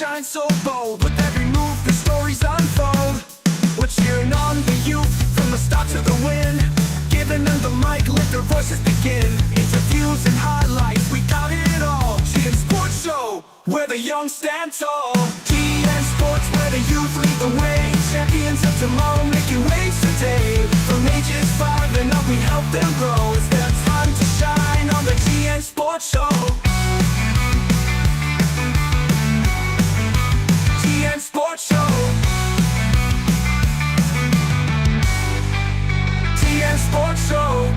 shine so bold. With every move, the stories unfold. We're cheering on the youth from the start to the win. Giving them the mic, let their voices begin. Interviews and highlights, we got it all. GN Sports Show, where the young stand tall. GN Sports, where the youth lead the way. Champions of tomorrow, making waves today. From ages 5 and up, we help them grow. It's their time to shine on the GN Sports Show. GN Sports Show. GN Sports Show.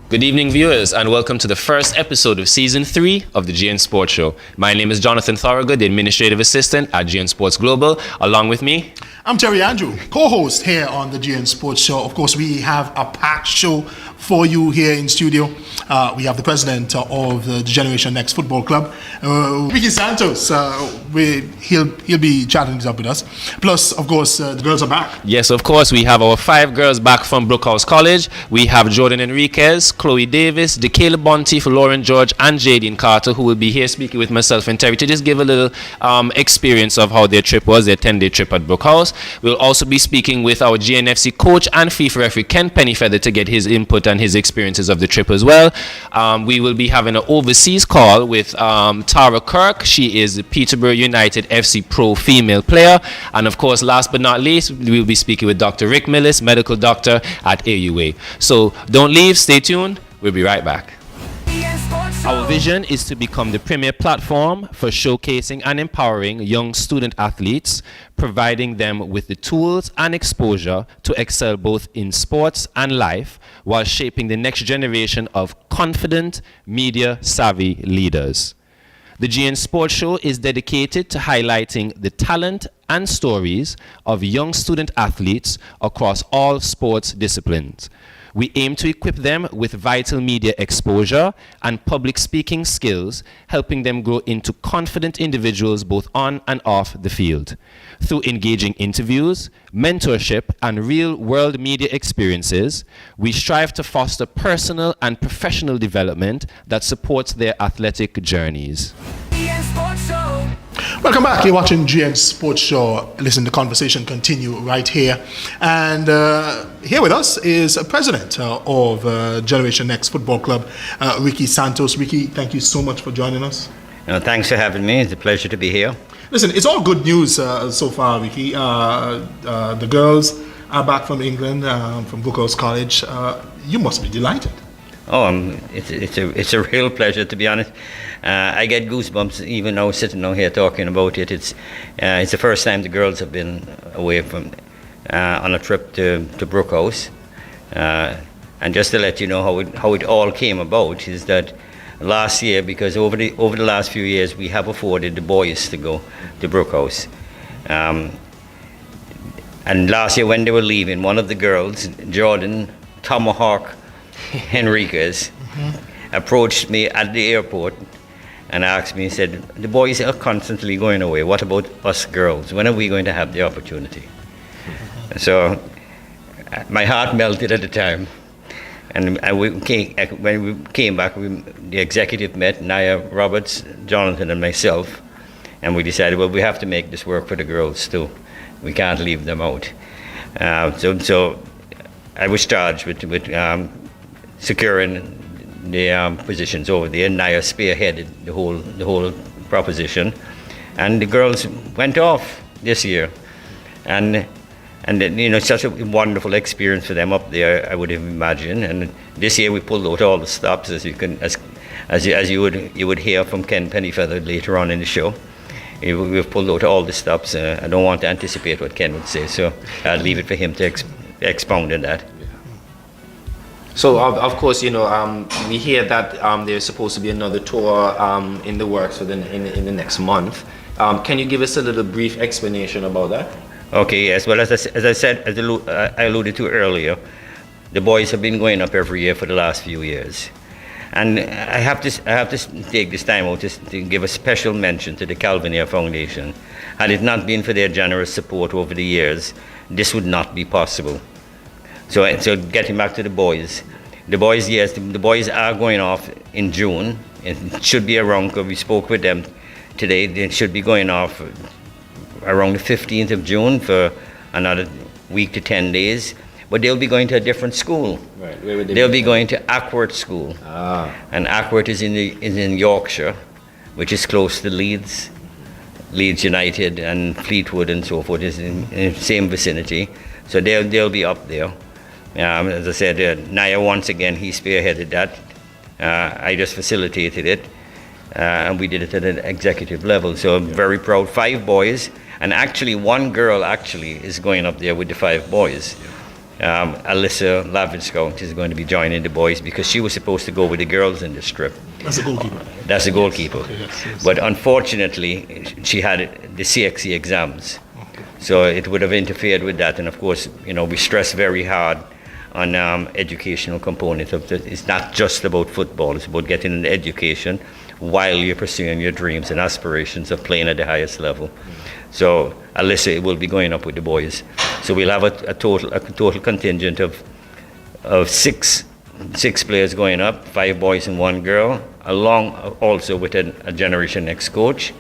Good evening, viewers, and welcome to the first episode of Season 3 of the GN Sports Show. My name is Jonathan Thorogood, the Administrative Assistant at GN Sports Global. Along with me, I'm Terry Andrew, co-host here on the GN Sports Show. Of course, we have a packed show for you here in studio. We have the president of the Generation Next Football Club, Ricky Santos. He'll be chatting this up with us. Plus, of course, the girls are back. Yes, of course, we have our 5 girls back from Brookhouse College. We have Jordan Enriquez, Chloe Davis, DeKayla Bonteef, Lauren George, and Jadine Carter, who will be here speaking with myself and Terry to just give a little experience of how their trip was, their 10-day trip at Brookhouse. We'll also be speaking with our GNFC coach and FIFA referee, Ken Pennyfeather, to get his input and his experiences of the trip as well. We will be having an overseas call with Tara Kirk. She is the Peterborough United FC Pro female player. And of course, last but not least, we'll be speaking with Dr. Rick Millis, medical doctor at AUA. So don't leave, stay tuned. We'll be right back. Our vision is to become the premier platform for showcasing and empowering young student athletes, providing them with the tools and exposure to excel both in sports and life, while shaping the next generation of confident, media-savvy leaders. The GN Sports Show is dedicated to highlighting the talent and stories of young student athletes across all sports disciplines. We aim to equip them with vital media exposure and public speaking skills, helping them grow into confident individuals both on and off the field. Through engaging interviews, mentorship, and real-world media experiences, we strive to foster personal and professional development that supports their athletic journeys. Welcome back. You're watching GN Sports Show. Listen, the conversation continue right here. And here with us is president of Generation Next Football Club, Ricky Santos. Ricky, thank you so much for joining us. Thanks for having me. It's a pleasure to be here. Listen, it's all good news so far, Ricky. The girls are back from England, from Brookhouse College. You must be delighted. Oh, it's a real pleasure, to be honest. I get goosebumps even now sitting down here talking about it. It's the first time the girls have been away from on a trip to Brookhouse. And just to let you know how it all came about is that last year, because over the last few years we have afforded the boys to go to Brookhouse. And last year when they were leaving, one of the girls, Jordan Tomahawk Henriquez, approached me at the airport and asked me, he said, the boys are constantly going away. What about us girls? When are we going to have the opportunity? So my heart melted at the time. And when we came back, the executive met, Nia Roberts, Jonathan, and myself, and we decided, well, we have to make this work for the girls too. We can't leave them out. So I was charged with securing the positions over there. Nia spearheaded the whole proposition, and the girls went off this year, and such a wonderful experience for them up there, I would have imagined. And this year we pulled out all the stops, as you would hear from Ken Pennyfeather later on in the show. We've pulled out all the stops. I don't want to anticipate what Ken would say, so I'll leave it for him to expound on that. So, of course, we hear that there's supposed to be another tour in the works in the next month. Can you give us a little brief explanation about that? Okay, yes. Well, as I alluded to earlier, the boys have been going up every year for the last few years. And I have to take this time out to give a special mention to the Calvin Ayre Foundation. Had it not been for their generous support over the years, this would not be possible. So getting back to the boys, yes, the boys are going off in June. It should be around, because we spoke with them today. They should be going off around the 15th of June for another week to 10 days. But they'll be going to a different school. Right. Where would they They'll be going to Ackworth School. Ah. And Ackworth is in Yorkshire, which is close to Leeds. Leeds United and Fleetwood and so forth is in the same vicinity. So they'll be up there. As I said, Naya, once again, he spearheaded that. I just facilitated it. And we did it at an executive level. So I'm very proud. 5 boys. And actually, one girl is going up there with the 5 boys. Alyssa Lavinscount is going to be joining the boys because she was supposed to go with the girls in this trip. That's the goalkeeper. That's the goalkeeper. Okay, yes. But unfortunately, she had the CXC exams. So it would have interfered with that. And of course, we stress very hard on educational component of it. It's not just about football. It's about getting an education while you're pursuing your dreams and aspirations of playing at the highest level. So Alyssa will be going up with the boys. So we'll have a total contingent of six players going up, 5 boys and 1 girl, along also with a Generation Next coach.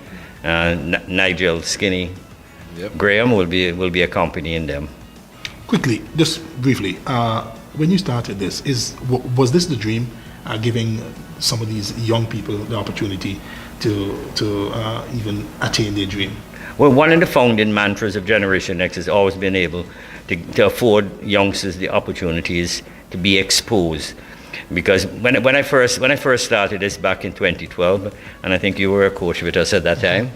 Nigel Skinny Graham will be accompanying them. Quickly, just briefly, when you started this, was this the dream, giving some of these young people the opportunity to even attain their dream? Well, one of the founding mantras of Generation Next has always been able to afford youngsters the opportunities to be exposed. Because when I first started this back in 2012, and I think you were a coach with us at that time,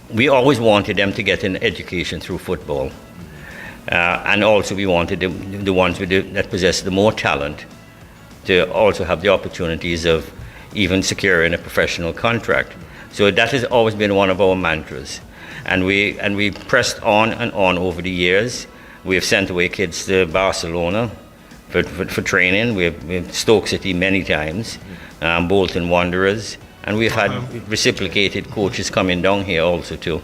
we always wanted them to get an education through football. And also we wanted the ones that possess the more talent to also have the opportunities of even securing a professional contract. So that has always been one of our mantras. And we pressed on and on over the years. We have sent away kids to Barcelona for training. We've Stoke City many times, Bolton Wanderers, and we've had reciprocated coaches coming down here also too.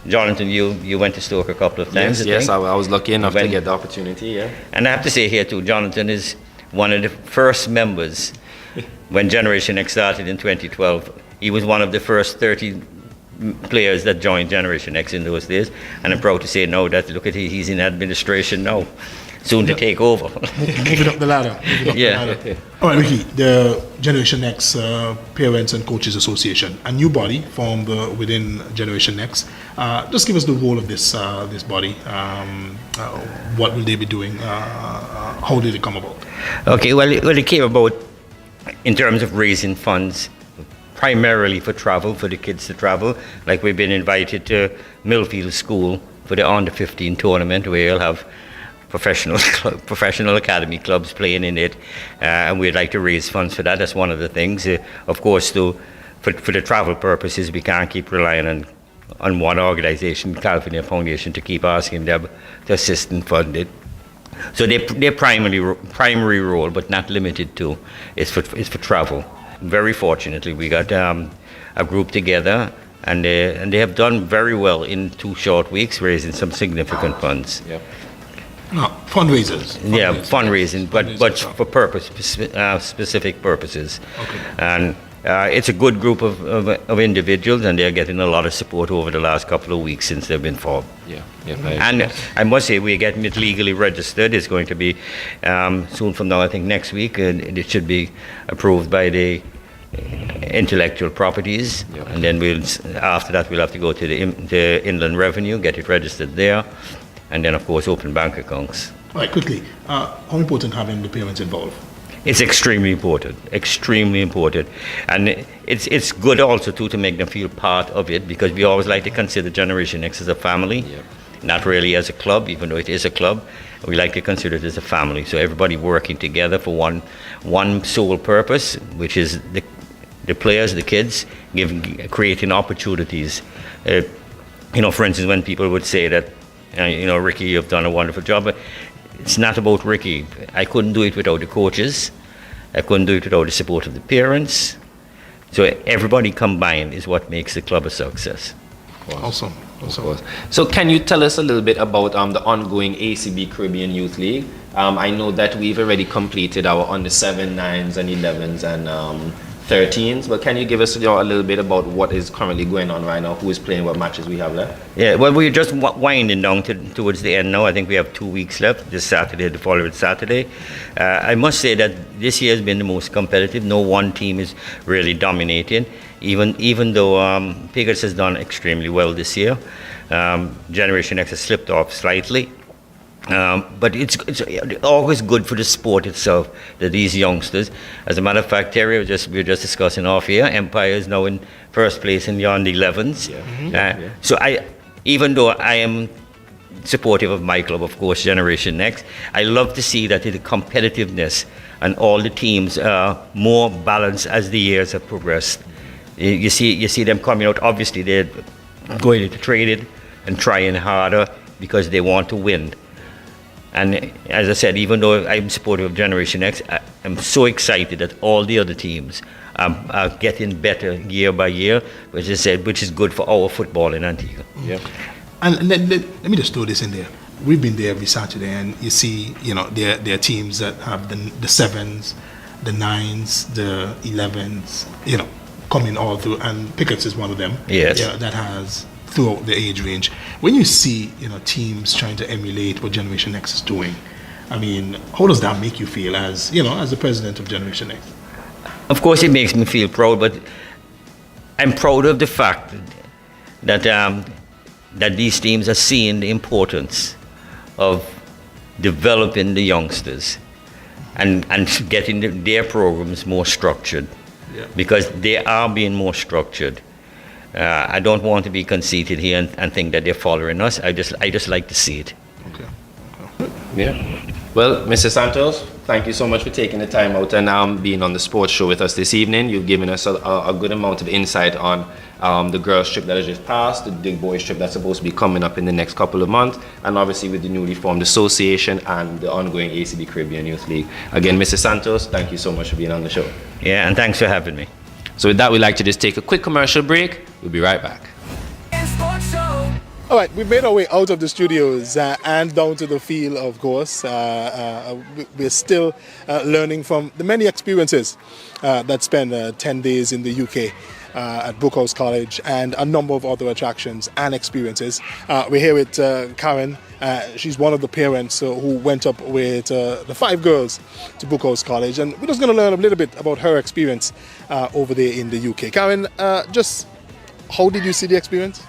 Jonathan, you went to Stoke a couple of times. Yes, I was lucky enough to get the opportunity, yeah. And I have to say here too, Jonathan is one of the first members when Generation Next started in 2012. He was one of the first 30 players that joined Generation Next in those days. And I'm proud to say now that, look at he's in administration now, soon to take over. Moving up the ladder. All right, Ricky, the Generation Next Parents and Coaches Association, a new body formed within Generation Next. Just give us the role of this body. What will they be doing? How did it come about? Okay, well, it came about in terms of raising funds, primarily for travel, for the kids to travel. Like we've been invited to Millfield School for the Under 15 tournament, where you'll have professional academy clubs playing in it, and we'd like to raise funds for that. That's one of the things. Of course, for the travel purposes, we can't keep relying on one organisation, California Foundation, to keep asking them to assist and fund it. So their primary role, but not limited to, is for travel. Very fortunately, we got a group together, and they have done very well in 2 short weeks, raising some significant funds. Yep. No, fundraisers. Yeah, fundraising, but for specific purposes. Okay. And it's a good group of individuals, and they're getting a lot of support over the last couple of weeks since they've been formed. Yeah. And I must say, we're getting it legally registered. It's going to be soon from now, I think next week, and it should be approved by the intellectual properties. Yep. And then after that, we'll have to go to the Inland Revenue, get it registered there, and then, of course, open bank accounts. All right, quickly, how important having the parents involved? It's extremely important, and it's good also to make them feel part of it, because we always like to consider Generation Next as a family, not really as a club, even though it is a club. We like to consider it as a family, so everybody working together for one sole purpose, which is the players, the kids, creating opportunities. For instance, when people would say that, Ricky, you've done a wonderful job, but it's not about Ricky. I couldn't do it without the coaches. I couldn't do it without the support of the parents. So everybody combined is what makes the club a success. Awesome. So can you tell us a little bit about the ongoing ACB Caribbean Youth League? I know that we've already completed our under 7, 9s and 11s and 13s. But can you give us a little bit about what is currently going on right now? Who is playing? What matches we have left? Yeah, well, we're just winding down towards the end now. I think we have 2 weeks left, this Saturday, the following Saturday. I must say that this year has been the most competitive. No one team is really dominating, even though Pickers has done extremely well this year. Generation X has slipped off slightly. But it's always good for the sport itself that these youngsters. As a matter of fact, Terry, we were just discussing off here. Empire is now in first place in the under 11s. Yeah. So even though I am supportive of my club, of course, Generation Next, I love to see that the competitiveness and all the teams are more balanced as the years have progressed. You see them coming out. Obviously, they're going into training and trying harder because they want to win. And as I said, even though I'm supportive of Generation X, I'm so excited that all the other teams are getting better year by year, which is good for our football in Antigua. Yeah. And let me just throw this in there. We've been there every Saturday, and you see, there are teams that have the 7s, the 9s, the 11s, coming all through, and Pickett's is one of them. Yes. That has throughout the age range. When you see, teams trying to emulate what Generation X is doing, I mean, how does that make you feel as the president of Generation X? Of course, it makes me feel proud, but I'm proud of the fact that that these teams are seeing the importance of developing the youngsters and getting their programs more structured, because they are being more structured. I don't want to be conceited here and think that they're following us. I just like to see it. Okay. Yeah. Well, Mr. Santos, thank you so much for taking the time out and being on the sports show with us this evening. You've given us a good amount of insight on the girls' trip that has just passed, the big boys' trip that's supposed to be coming up in the next couple of months, and obviously with the newly formed association and the ongoing ACB Caribbean Youth League. Again, Mr. Santos, thank you so much for being on the show. Yeah, and thanks for having me. So with that, we'd like to just take a quick commercial break. We'll be right back. Sports Show. All right, we've made our way out of the studios and down to the field, of course. We're still learning from the many experiences that spent 10 days in the UK at Brookhouse College, and a number of other attractions and experiences. We're here with Karen. She's one of the parents who went up with the 5 girls to Brookhouse College, and we're just going to learn a little bit about her experience over there in the UK. Karen, just how did you see the experience?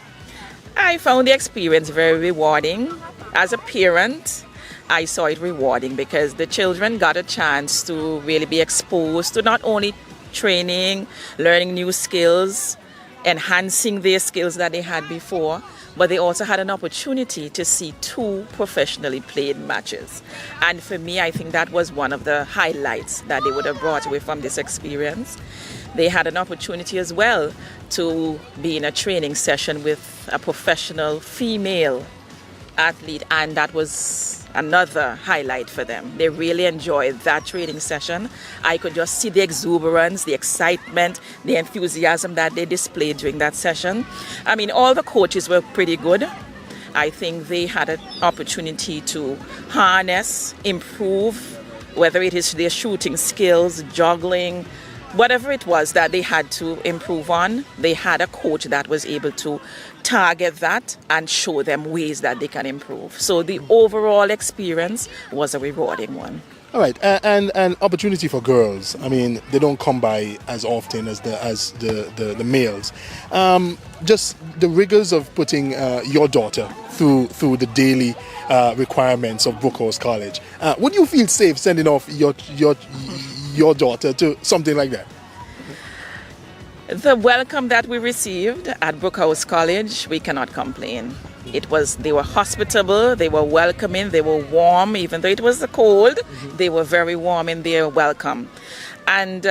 I found the experience very rewarding. As a parent, I saw it rewarding because the children got a chance to really be exposed to not only training, learning new skills, enhancing their skills that they had before, but they also had an opportunity to see 2 professionally played matches. And for me, I think that was one of the highlights that they would have brought away from this experience. They had an opportunity as well to be in a training session with a professional female athlete, and that was another highlight for them. They really enjoyed that training session. I could just see the exuberance, the excitement, the enthusiasm that they displayed during that session. I mean, all the coaches were pretty good. I think they had an opportunity to harness, improve, whether it is their shooting skills, juggling, whatever it was that they had to improve on. They had a coach that was able to target that and show them ways that they can improve. So the overall experience was a rewarding one. All right, and an opportunity for girls. I mean, they don't come by as often as the males. Just the rigors of putting your daughter through the daily requirements of Brookhouse College. Would you feel safe sending off your daughter to something like that? The welcome that we received at Brookhouse College, we cannot complain. They were hospitable, they were welcoming, they were warm, even though it was cold, they were very warm in their welcome. And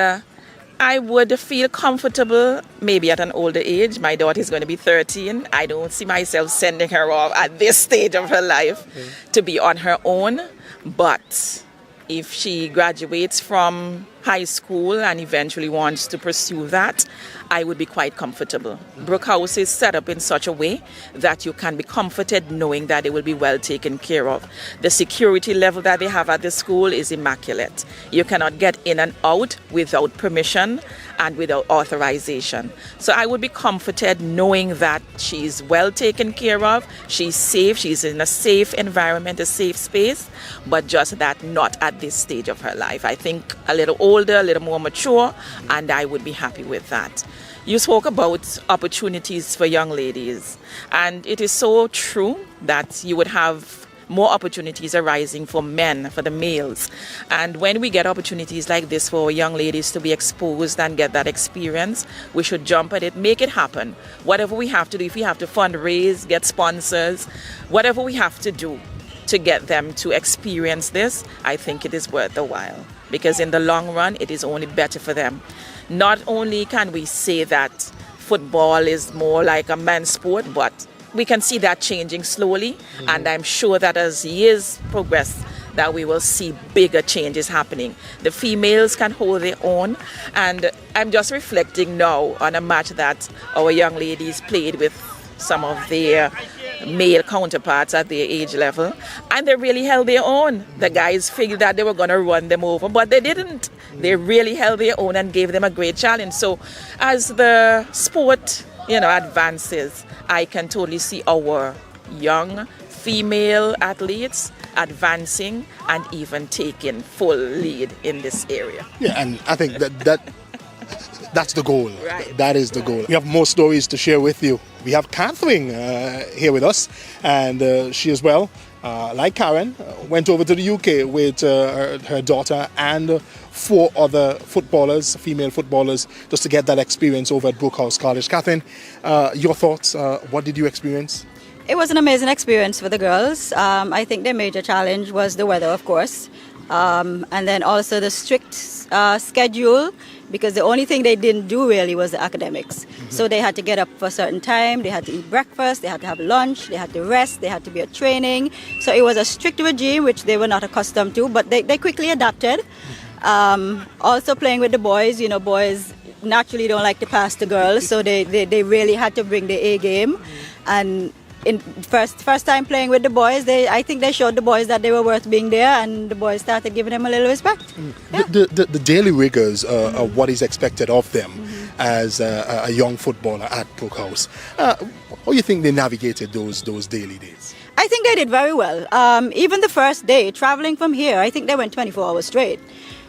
I would feel comfortable maybe at an older age. My daughter is going to be 13. I don't see myself sending her off at this stage of her life to be on her own. But if she graduates from high school and eventually wants to pursue that, I would be quite comfortable. Brookhouse is set up in such a way that you can be comforted knowing that it will be well taken care of. The security level that they have at the school is immaculate. You cannot get in and out without permission and without authorization. So I would be comforted knowing that she's well taken care of, she's safe, she's in a safe environment, a safe space, but just that not at this stage of her life. I think a little older, a little more mature, and I would be happy with that. You spoke about opportunities for young ladies, and it is so true that you would have more opportunities arising for men, for the males. And when we get opportunities like this for young ladies to be exposed and get that experience, we should jump at it, make it happen. Whatever we have to do, if we have to fundraise, get sponsors, whatever we have to do to get them to experience this, I think it is worth the while. Because in the long run, it is only better for them. Not only can we say that football is more like a men's sport, but we can see that changing slowly. And I'm sure that as years progress, that we will see bigger changes happening. The females can hold their own. And I'm just reflecting now on a match that our young ladies played with some of their male counterparts at their age level, and they really held their own. The guys figured that they were going to run them over, but they didn't. They really held their own and gave them a great challenge. So as the sport, advances, I can totally see our young female athletes advancing and even taking full lead in this area. Yeah, and I think that's the goal. Right. That is the goal. We have more stories to share with you. We have Catherine here with us, and she as well, like Karen, went over to the UK with her daughter and 4 other footballers, female footballers, just to get that experience over at Brookhouse College. Catherine, your thoughts? What did you experience? It was an amazing experience for the girls. I think their major challenge was the weather, of course, and then also the strict schedule, because the only thing they didn't do really was the academics. So they had to get up for a certain time, they had to eat breakfast, they had to have lunch, they had to rest, they had to be at training. So it was a strict regime which they were not accustomed to, but they quickly adapted. Also playing with the boys, boys naturally don't like to pass to girls, so they really had to bring the A game. And in first time playing with the boys, I think they showed the boys that they were worth being there, and the boys started giving them a little respect. Yeah. The daily rigors of what is expected of them as a young footballer at Brookhouse. How do you think they navigated those daily days? I think they did very well. Even the first day, traveling from here, I think they went 24 hours straight.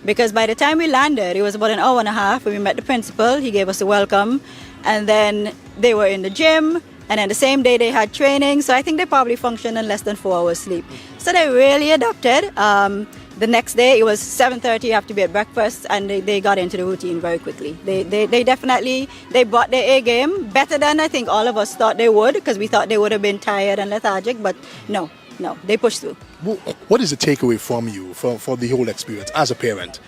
Because by the time we landed, it was about an hour and a half when we met the principal. He gave us a welcome. And then they were in the gym. And then the same day they had training. So I think they probably functioned in less than 4 hours sleep. So they really adapted. The next day it was 7:30, you have to be at breakfast, and they got into the routine very quickly. They definitely brought their A game better than I think all of us thought they would, because we thought they would have been tired and lethargic, but no, they pushed through. What is the takeaway from you for the whole experience as a parent?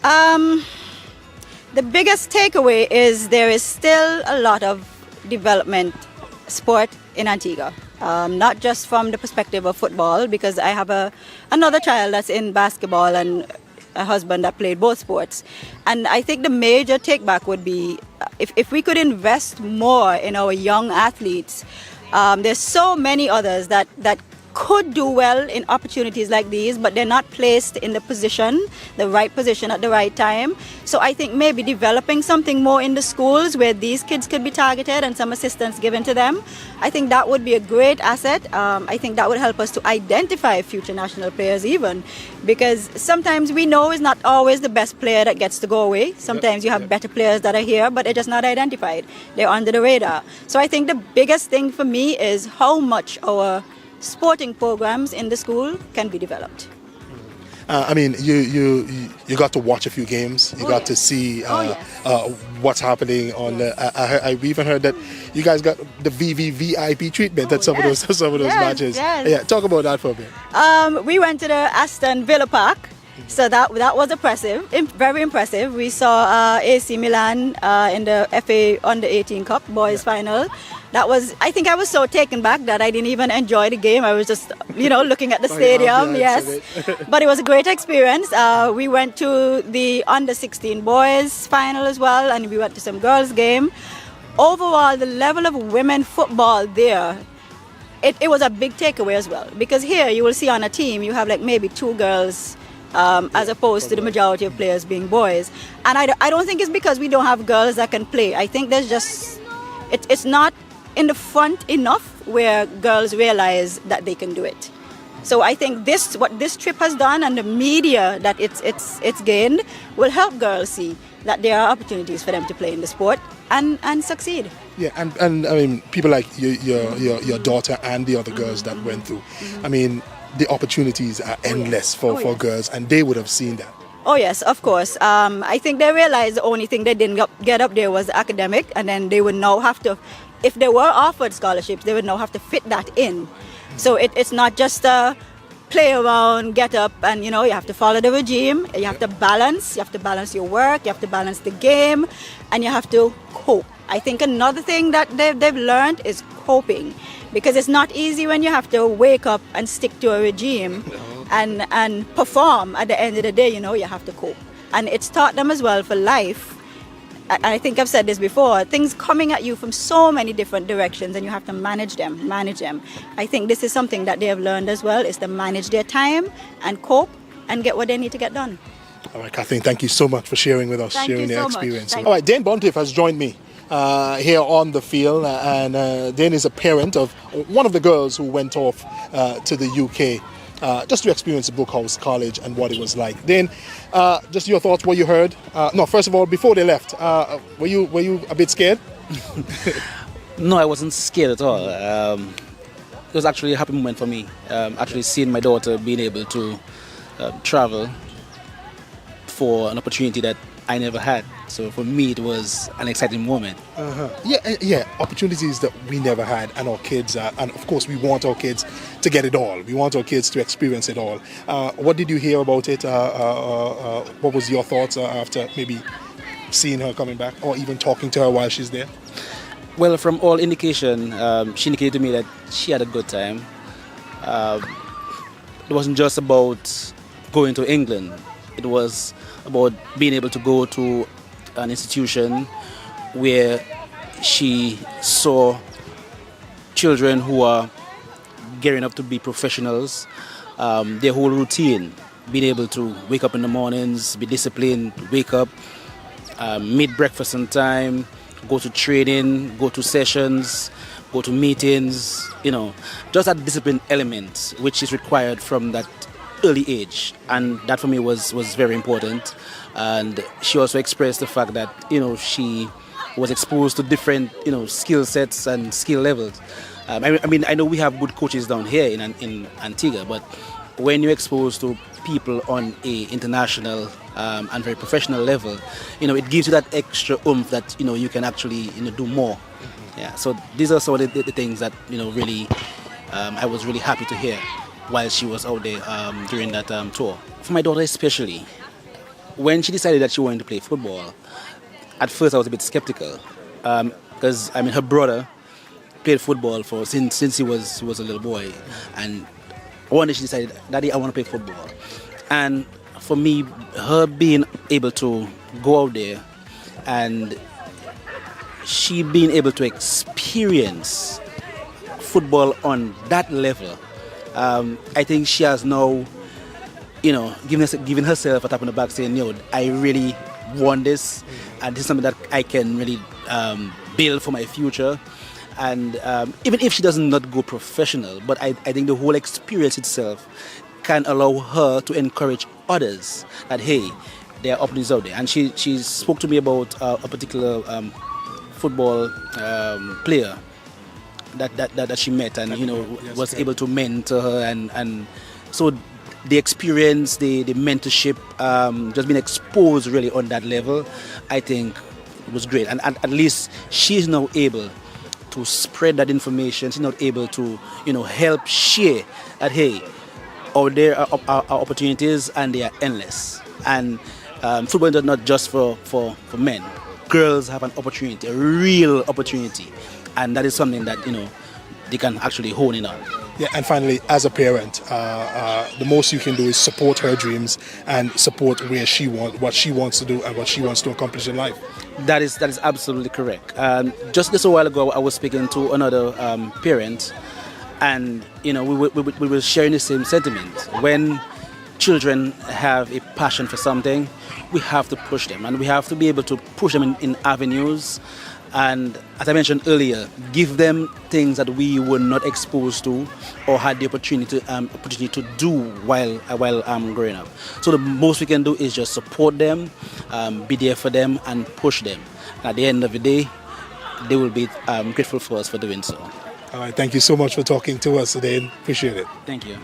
The biggest takeaway is there is still a lot of development sport in Antigua. Not just from the perspective of football, because I have another child that's in basketball and a husband that played both sports. And I think the major take back would be if we could invest more in our young athletes. There's so many others that could do well in opportunities like these, but they're not placed in the right position at the right time. So I think maybe developing something more in the schools where these kids could be targeted and some assistance given to them, I think that would be a great asset. I think that would help us to identify future national players even, because sometimes we know it's not always the best player that gets to go away. Sometimes you have better players that are here, but they're just not identified. They're under the radar. So I think the biggest thing for me is how much our sporting programs in the school can be developed. I mean, you got to watch a few games. You got to see what's happening on. I even heard that you guys got the VVVIP treatment at some of those matches. Yes. Yeah, talk about that for a bit. We went to the Aston Villa Park. So that was impressive, very impressive. We saw AC Milan in the FA Under 18 Cup boys final. I think I was so taken back that I didn't even enjoy the game. I was just, looking at the stadium. Yes. But it was a great experience. We went to the under 16 boys final as well, and we went to some girls game. Overall, the level of women football there, it was a big takeaway as well. Because here you will see on a team, you have like maybe 2 girls as opposed to the majority of players being boys. And I don't think it's because we don't have girls that can play. I think there's just, it's not in the front enough where girls realize that they can do it. So I think what this trip has done and the media that it's gained will help girls see that there are opportunities for them to play in the sport and succeed. Yeah, and I mean, people like your daughter and the other girls that went through. I mean, the opportunities are endless for girls, and they would have seen that. Oh yes, of course. I think they realized the only thing they didn't get up there was academic, and then they would now have to, if they were offered scholarships, they would now have to fit that in. So it's not just a play around, get up, and you have to follow the regime. You have to balance. You have to balance your work. You have to balance the game, and you have to cope. I think another thing that they've learned is coping, because it's not easy when you have to wake up and stick to a regime and perform. At the end of the day, you have to cope, and it's taught them as well for life. I think I've said this before, things coming at you from so many different directions, and you have to manage them. I think this is something that they have learned as well, is to manage their time and cope and get what they need to get done. All right, Kathleen, thank you so much for sharing with us, sharing your so much. experience. Thank All right, Dane Bontiff has joined me here on the field, and Dane is a parent of one of the girls who went off to the UK just to experience Brookhouse College and what it was like. Dane, just your thoughts, what you heard. No, first of all, before they left, were you a bit scared? No, I wasn't scared at all. It was actually a happy moment for me. Actually seeing my daughter being able to travel for an opportunity that I never had. So for me, it was an exciting moment. Yeah, opportunities that we never had, and our kids, and of course we want our kids to get it all. We want our kids to experience it all. What did you hear about it? What was your thoughts after maybe seeing her coming back, or even talking to her while she's there? Well, from all indication, she indicated to me that she had a good time. It wasn't just about going to England. It was about being able to go to an institution where she saw children who are gearing up to be professionals, their whole routine, being able to wake up in the mornings, be disciplined, wake up, meet breakfast on time, go to training, go to sessions, go to meetings, just that discipline element which is required from that early age, and that for me was very important. And she also expressed the fact that she was exposed to different skill sets and skill levels. I mean I know we have good coaches down here in Antigua, but when you're exposed to people on a international and very professional level, it gives you that extra oomph that you can actually do more. Yeah, so these are some of the things that really I was really happy to hear while she was out there during that tour. For my daughter especially, when she decided that she wanted to play football, at first I was a bit skeptical, because her brother played football since he was a little boy, and one day she decided, Daddy, I want to play football. And for me, her being able to go out there and she being able to experience football on that level, I think she has now, giving herself a tap on the back, saying, I really want this, and this is something that I can really build for my future. And even if she does not go professional, but I think the whole experience itself can allow her to encourage others that, hey, there are opportunities out there. And she spoke to me about a particular football player that she met, and was able to mentor her, and so the experience, the mentorship, just being exposed really on that level, I think it was great. And at least she's now able to spread that information. She's not able to help share that, hey, out there are opportunities, and they are endless. And football is not just for men. girls have an opportunity, a real opportunity, and that is something that they can actually hone in on. Yeah, and finally, as a parent, the most you can do is support her dreams and support what she wants to do and what she wants to accomplish in life. That is absolutely correct. Just a while ago, I was speaking to another parent, and we were sharing the same sentiment. When children have a passion for something, we have to push them, and we have to be able to push them in avenues. And as I mentioned earlier, give them things that we were not exposed to or had the opportunity to do while growing up. So the most we can do is just support them, be there for them, and push them. And at the end of the day, they will be grateful for us for doing so. All right, thank you so much for talking to us today. Appreciate it. Thank you.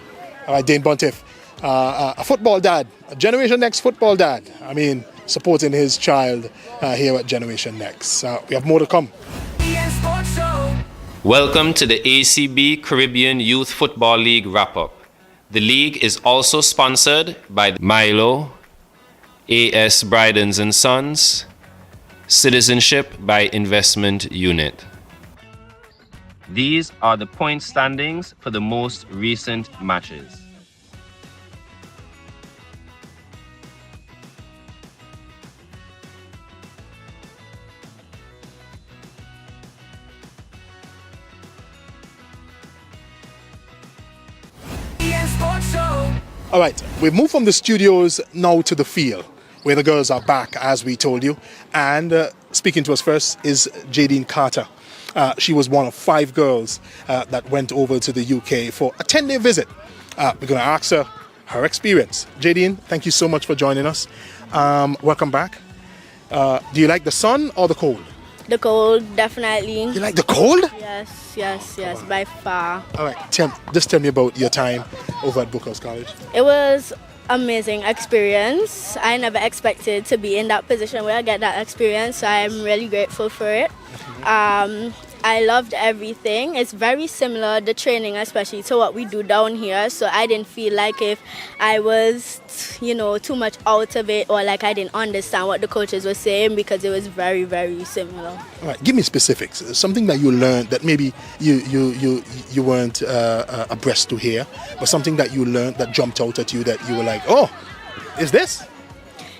All right, Dane Bontiff, a football dad, a Generation Next football dad. I mean, supporting his child here at Generation Next. We have more to come. EN Sports Show. Welcome to the ACB Caribbean Youth Football League wrap-up. The league is also sponsored by Milo, AS Bridens and Sons, Citizenship by Investment Unit. These are the point standings for the most recent matches. EN Sports Show. All right, we've moved from the studios now to the field, where the girls are back, as we told you. And speaking to us first is Jadine Carter. She was one of 5 girls that went over to the UK for a 10-day visit. We're going to ask her experience. Jadine, thank you so much for joining us. Welcome back. Do you like the sun or the cold? The cold, definitely. You like the cold? Yes, by far. All right, just tell me about your time over at Brookhouse College. It was amazing experience. I never expected to be in that position where I get that experience, so I'm really grateful for it. I loved everything. It's very similar, the training especially, to what we do down here, so I didn't feel like if I was too much out of it or like I didn't understand what the coaches were saying, because it was very, very similar. All right, give me specifics. Something that you learned that maybe you weren't abreast to here, but something that you learned that jumped out at you that you were like, oh, is this?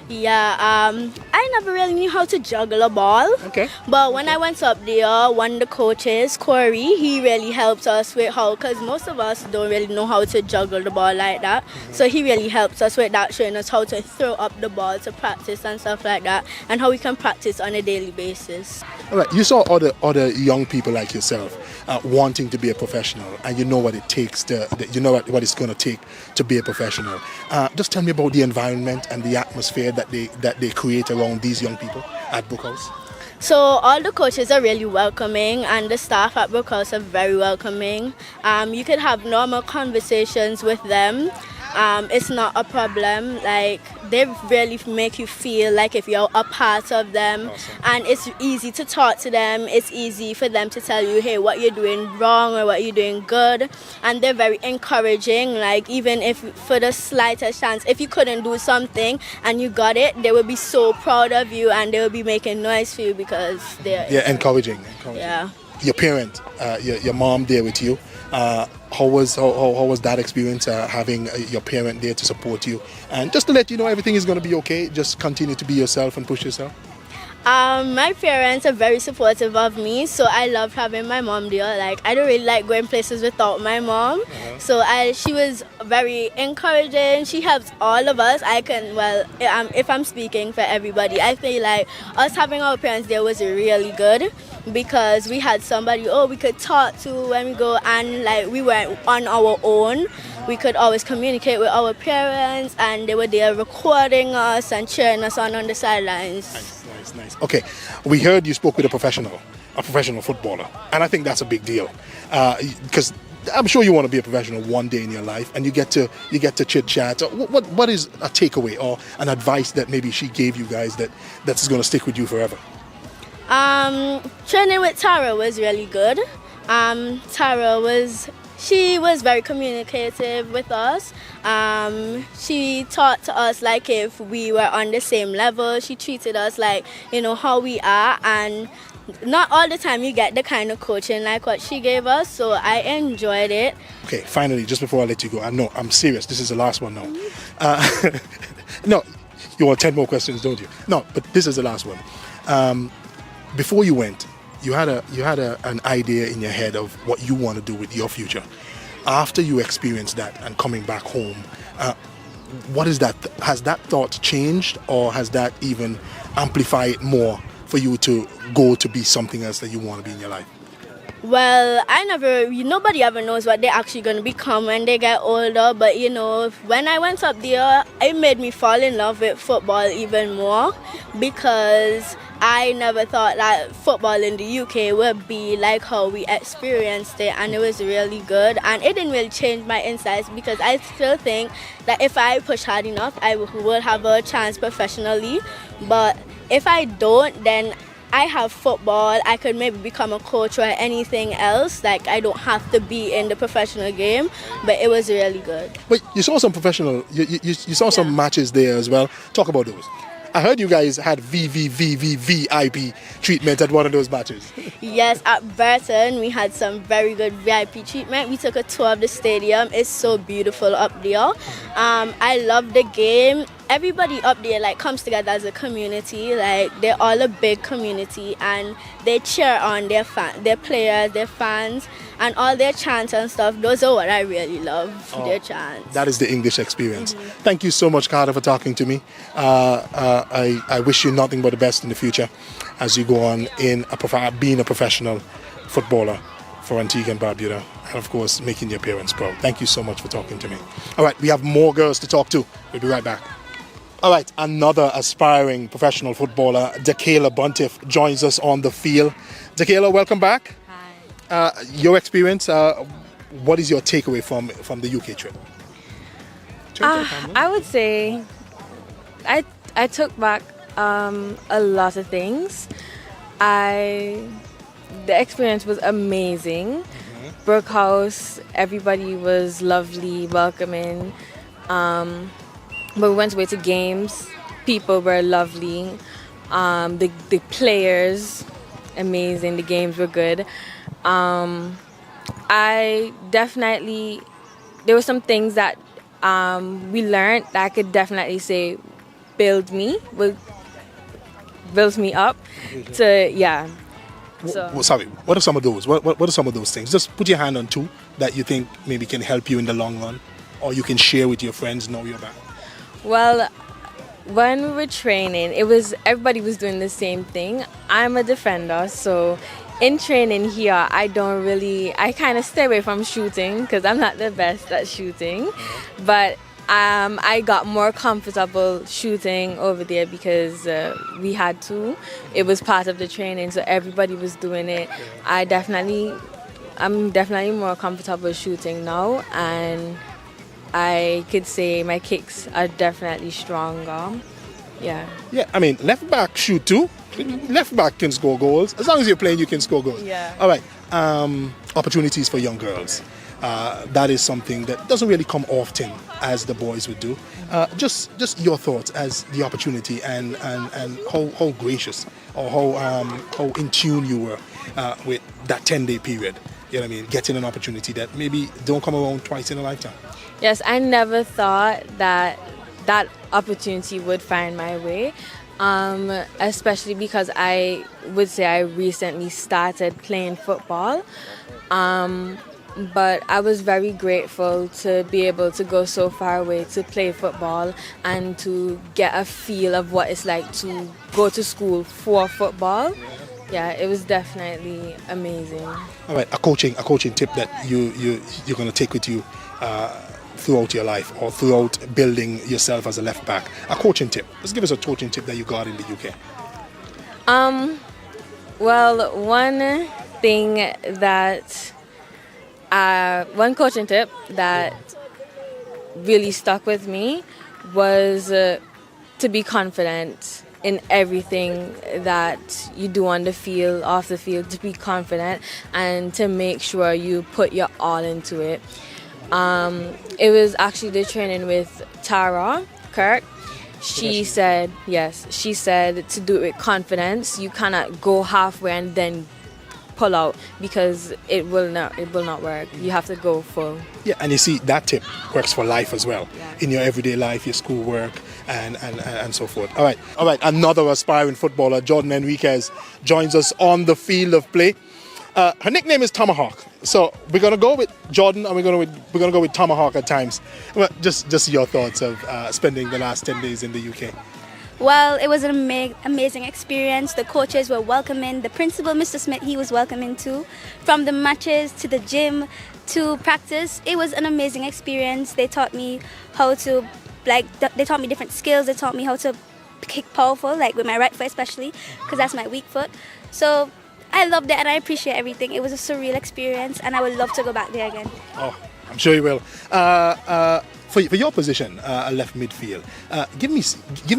Yeah, I never really knew how to juggle a ball. Okay. But when I went up there, one of the coaches, Corey, he really helped us with how, because most of us don't really know how to juggle the ball like that. So he really helped us with that, showing us how to throw up the ball to practice and stuff like that, and how we can practice on a daily basis. All right, you saw other young people like yourself wanting to be a professional, and you know what it takes you know what it's going to take to be a professional. Just tell me about the environment and the atmosphere that they create around these young people at Brookhouse. So all the coaches are really welcoming, and the staff at Brookhouse are very welcoming. You could have normal conversations with them. It's not a problem. Like, they really make you feel like if you're a part of them. Awesome. And it's easy to talk to them. It's easy for them to tell you, hey, what you're doing wrong or what you're doing good. And they're very encouraging. Like, even if for the slightest chance, if you couldn't do something and you got it, they will be so proud of you, and they will be making noise for you because they're encouraging. Yeah. Your parent, your mom there with you. How was that experience, having your parent there to support you, and just to let you know everything is going to be okay? Just continue to be yourself and push yourself. My parents are very supportive of me, so I love having my mom there. Like, I don't really like going places without my mom. So she was very encouraging. She helps all of us. If I'm speaking for everybody, I feel like us having our parents there was really good, because we had somebody we could talk to when we go, and like we weren't on our own. We could always communicate with our parents, and they were there recording us and cheering us on the sidelines. Nice. Okay, we heard you spoke with a professional footballer, and I think that's a big deal, because I'm sure you want to be a professional one day in your life, and you get to chit chat. What is a takeaway or an advice that maybe she gave you guys that's going to stick with you forever? Training with Tara was really good. Tara was she was very communicative with us. She taught to us like if we were on the same level. She treated us like, you know, how we are, and not all the time you get the kind of coaching like what she gave us, so I enjoyed it. Okay, finally, just before I let you go, I know I'm serious. This is the last one now. No, you want 10 more questions, don't you? No, but this is the last one. Before you went, you had an idea in your head of what you want to do with your future. After you experienced that and coming back home, what is that? Has that thought changed, or has that even amplified more for you to go to be something else that you want to be in your life? Well, nobody ever knows what they're actually going to become when they get older, but you know, when I went up there, it made me fall in love with football even more, because I never thought that football in the UK would be like how we experienced it, and it was really good, and it didn't really change my insights, because I still think that if I push hard enough, I will have a chance professionally, but if I don't, then I have football. I could maybe become a coach or anything else. Like, I don't have to be in the professional game, but it was really good. But you saw some professional, you saw some matches there as well. Talk about those. I heard you guys had VIP treatment at one of those matches. Yes, at Burton we had some very good VIP treatment. We took a tour of the stadium. It's so beautiful up there. I love the game. Everybody up there like comes together as a community. Like, they're all a big community, and they cheer on their players, their fans, and all their chants and stuff. Those are what I really love, their chants. That is the English experience. Thank you so much, Carter, for talking to me. I wish you nothing but the best in the future as you go on in being a professional footballer for Antigua and Barbuda, and of course making your parents proud. Thank you so much for talking to me. All right, we have more girls to talk to. We'll be right back. All right, another aspiring professional footballer, Dakayla Buntiff, joins us on the field. Dakayla, welcome back. Hi. Your experience, what is your takeaway from the UK trip? I would say I took back a lot of things. The experience was amazing. Brook House, everybody was lovely, welcoming. But we went away to games. People were lovely. The players, amazing. The games were good. I definitely, there were some things that we learned that I could definitely say built me up to, yeah. So. Sorry, what are some of those? What are some of those things? Just put your hand on two that you think maybe can help you in the long run, or you can share with your friends now you're back. Well, when we were training, everybody was doing the same thing. I'm a defender, so in training here, I kind of stay away from shooting because I'm not the best at shooting. But I got more comfortable shooting over there because we had to. It was part of the training, so everybody was doing it. I'm definitely more comfortable shooting now, and I could say my kicks are definitely stronger. Yeah. Yeah, I mean, left back shoot too. Left back can score goals. As long as you're playing, you can score goals. Yeah. All right. Opportunities for young girls. That is something that doesn't really come often as the boys would do. Just your thoughts as the opportunity and how gracious or how in tune you were with that 10-day period. You know what I mean? Getting an opportunity that maybe don't come around twice in a lifetime. Yes, I never thought that opportunity would find my way, especially because I would say I recently started playing football. But I was very grateful to be able to go so far away to play football and to get a feel of what it's like to go to school for football. Yeah, it was definitely amazing. All right, a coaching tip that you're going to take with you throughout your life or throughout building yourself as a left back. A coaching tip. Let's give us a coaching tip that you got in the UK. Well, one coaching tip that really stuck with me was to be confident in everything that you do on the field, off the field, to be confident and to make sure you put your all into it. It was actually the training with Tara Kirk. She said to do it with confidence. You cannot go halfway and then pull out, because it will not work. You have to go full. Yeah, and you see that tip works for life as well, in your everyday life, your schoolwork, and so forth. All right. Another aspiring footballer, Jordan Enriquez, joins us on the field of play. Her nickname is Tomahawk, so we're gonna go with Jordan, and we're gonna go with Tomahawk at times. Well, just your thoughts of spending the last 10 days in the UK. Well, it was an amazing experience. The coaches were welcoming. The principal, Mr. Smith, he was welcoming too. From the matches to the gym to practice, it was an amazing experience. They taught me how to, they taught me different skills. They taught me how to kick powerful, like with my right foot especially, because that's my weak foot. So I loved it and I appreciate everything. It was a surreal experience and I would love to go back there again. Oh, I'm sure you will. For your position, a left midfield, give me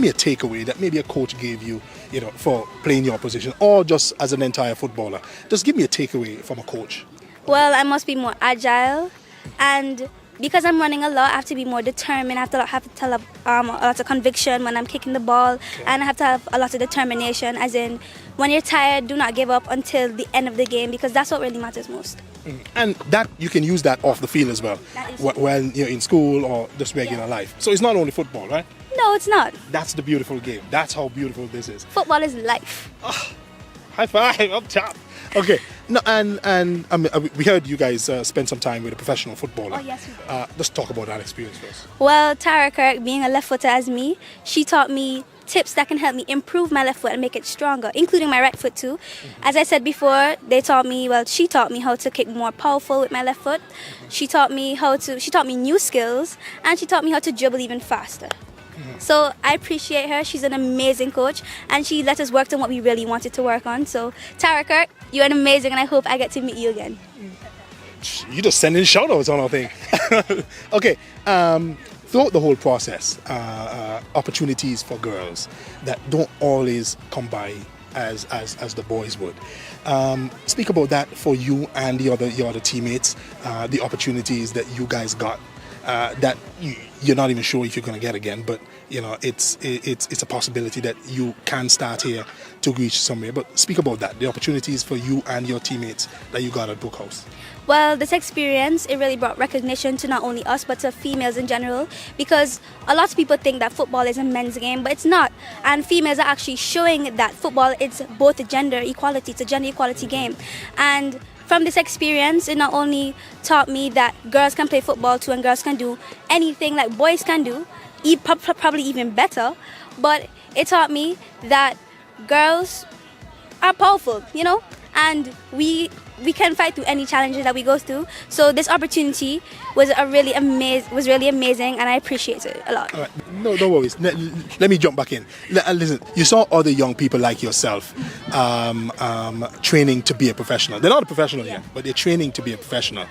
a takeaway that maybe a coach gave you, for playing your position, or just as an entire footballer. Just give me a takeaway from a coach. Well, I must be more agile, and because I'm running a lot, I have to be more determined. I have to have a lot of conviction when I'm kicking the ball, and I have to have a lot of determination, as in, when you're tired, do not give up until the end of the game, because that's what really matters most. And that you can use that off the field as well, when you're in school or just regular life. So it's not only football, right? No, it's not. That's the beautiful game. That's how beautiful this is. Football is life. High five up top. Okay, no, and I mean, we heard you guys spend some time with a professional footballer. Oh, yes, we did. Let's talk about that experience first. Well, Tara Kirk, being a left footer as me, she taught me tips that can help me improve my left foot and make it stronger, including my right foot too. As I said before, she taught me how to kick more powerful with my left foot. She taught me new skills, and she taught me how to dribble even faster. So I appreciate her. She's an amazing coach, and she let us work on what we really wanted to work on. So Tara Kirk, you're amazing, and I hope I get to meet you again. You just sending shout outs on our thing. Okay, throughout the whole process, opportunities for girls that don't always come by as the boys would. Speak about that for you and your other teammates, the opportunities that you guys got that you're not even sure if you're going to get again, but it's a possibility that you can start here to reach somewhere. But speak about that, the opportunities for you and your teammates that you got at Brookhouse. Well, this experience, it really brought recognition to not only us, but to females in general, because a lot of people think that football is a men's game, but it's not. And females are actually showing that football is both a gender equality, it's a gender equality game. And from this experience, it not only taught me that girls can play football too, and girls can do anything like boys can do, probably even better, but it taught me that girls are powerful, and we can fight through any challenges that we go through. So this opportunity was really amazing, and I appreciate it a lot. All right. No worries. Let me jump back in. Listen, you saw other young people like yourself training to be a professional. They're not a professional yet, but they're training to be a professional.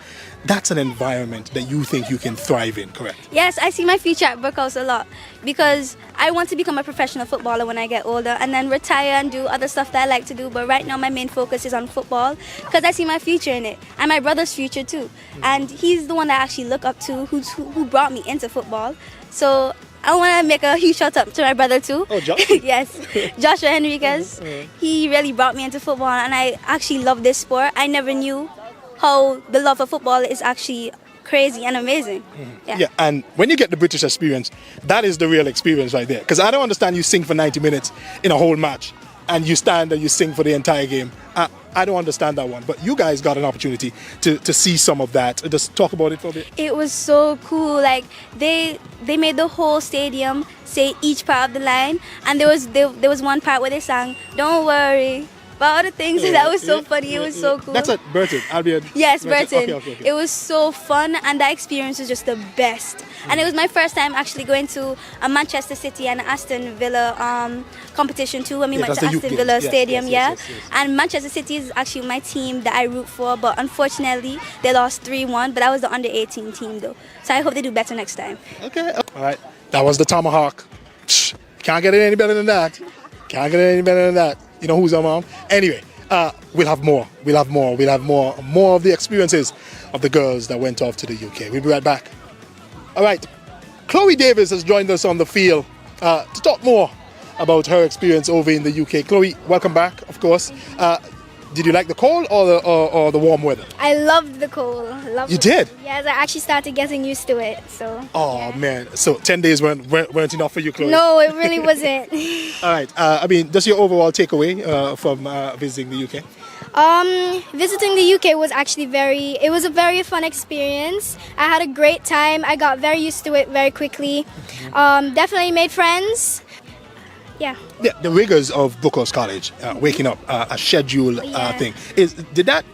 That's an environment that you think you can thrive in, correct? Yes, I see my future at Brookhouse a lot, because I want to become a professional footballer when I get older, and then retire and do other stuff that I like to do. But right now my main focus is on football, because I see my future in it, and my brother's future too. And he's the one that I actually look up to, who brought me into football. So I want to make a huge shout out to my brother too. Oh, Josh? Yes, Joshua Enriquez. He really brought me into football, and I actually love this sport. I never knew how the love of football is actually crazy and amazing. Yeah, and when you get the British experience, that is the real experience right there. Because I don't understand you sing for 90 minutes in a whole match, and you stand and you sing for the entire game. I don't understand that one. But you guys got an opportunity to see some of that. Just talk about it for a bit. It was so cool. Like they made the whole stadium say each part of the line, and there was one part where they sang "Don't worry about the things." That was so funny. It was so cool. That's at Burton, Albion. Yes, Burton. Okay. It was so fun, and that experience was just the best. And it was my first time actually going to a Manchester City and Aston Villa competition too. When we went to Aston Villa Stadium, yes. And Manchester City is actually my team that I root for, but unfortunately they lost 3-1. But that was the under-18 team though, so I hope they do better next time. Okay. All right. That was the Tomahawk. Can't get it any better than that. Can't get any better than that. You know who's our mom? Anyway, we'll have more. We'll have more of the experiences of the girls that went off to the UK. We'll be right back. All right. Chloe Davis has joined us on the field to talk more about her experience over in the UK. Chloe, welcome back, of course. Did you like the cold or the warm weather? I loved the cold. You did? Yes, I actually started getting used to it. So. Oh, yeah. man. So 10 days weren't enough for you, Chloe? No, it really wasn't. All right. Just your overall takeaway from visiting the UK? Visiting the UK was actually it was a very fun experience. I had a great time. I got very used to it very quickly. Definitely made friends. Yeah. The rigors of Brookhouse College, waking up, a schedule thing. Did that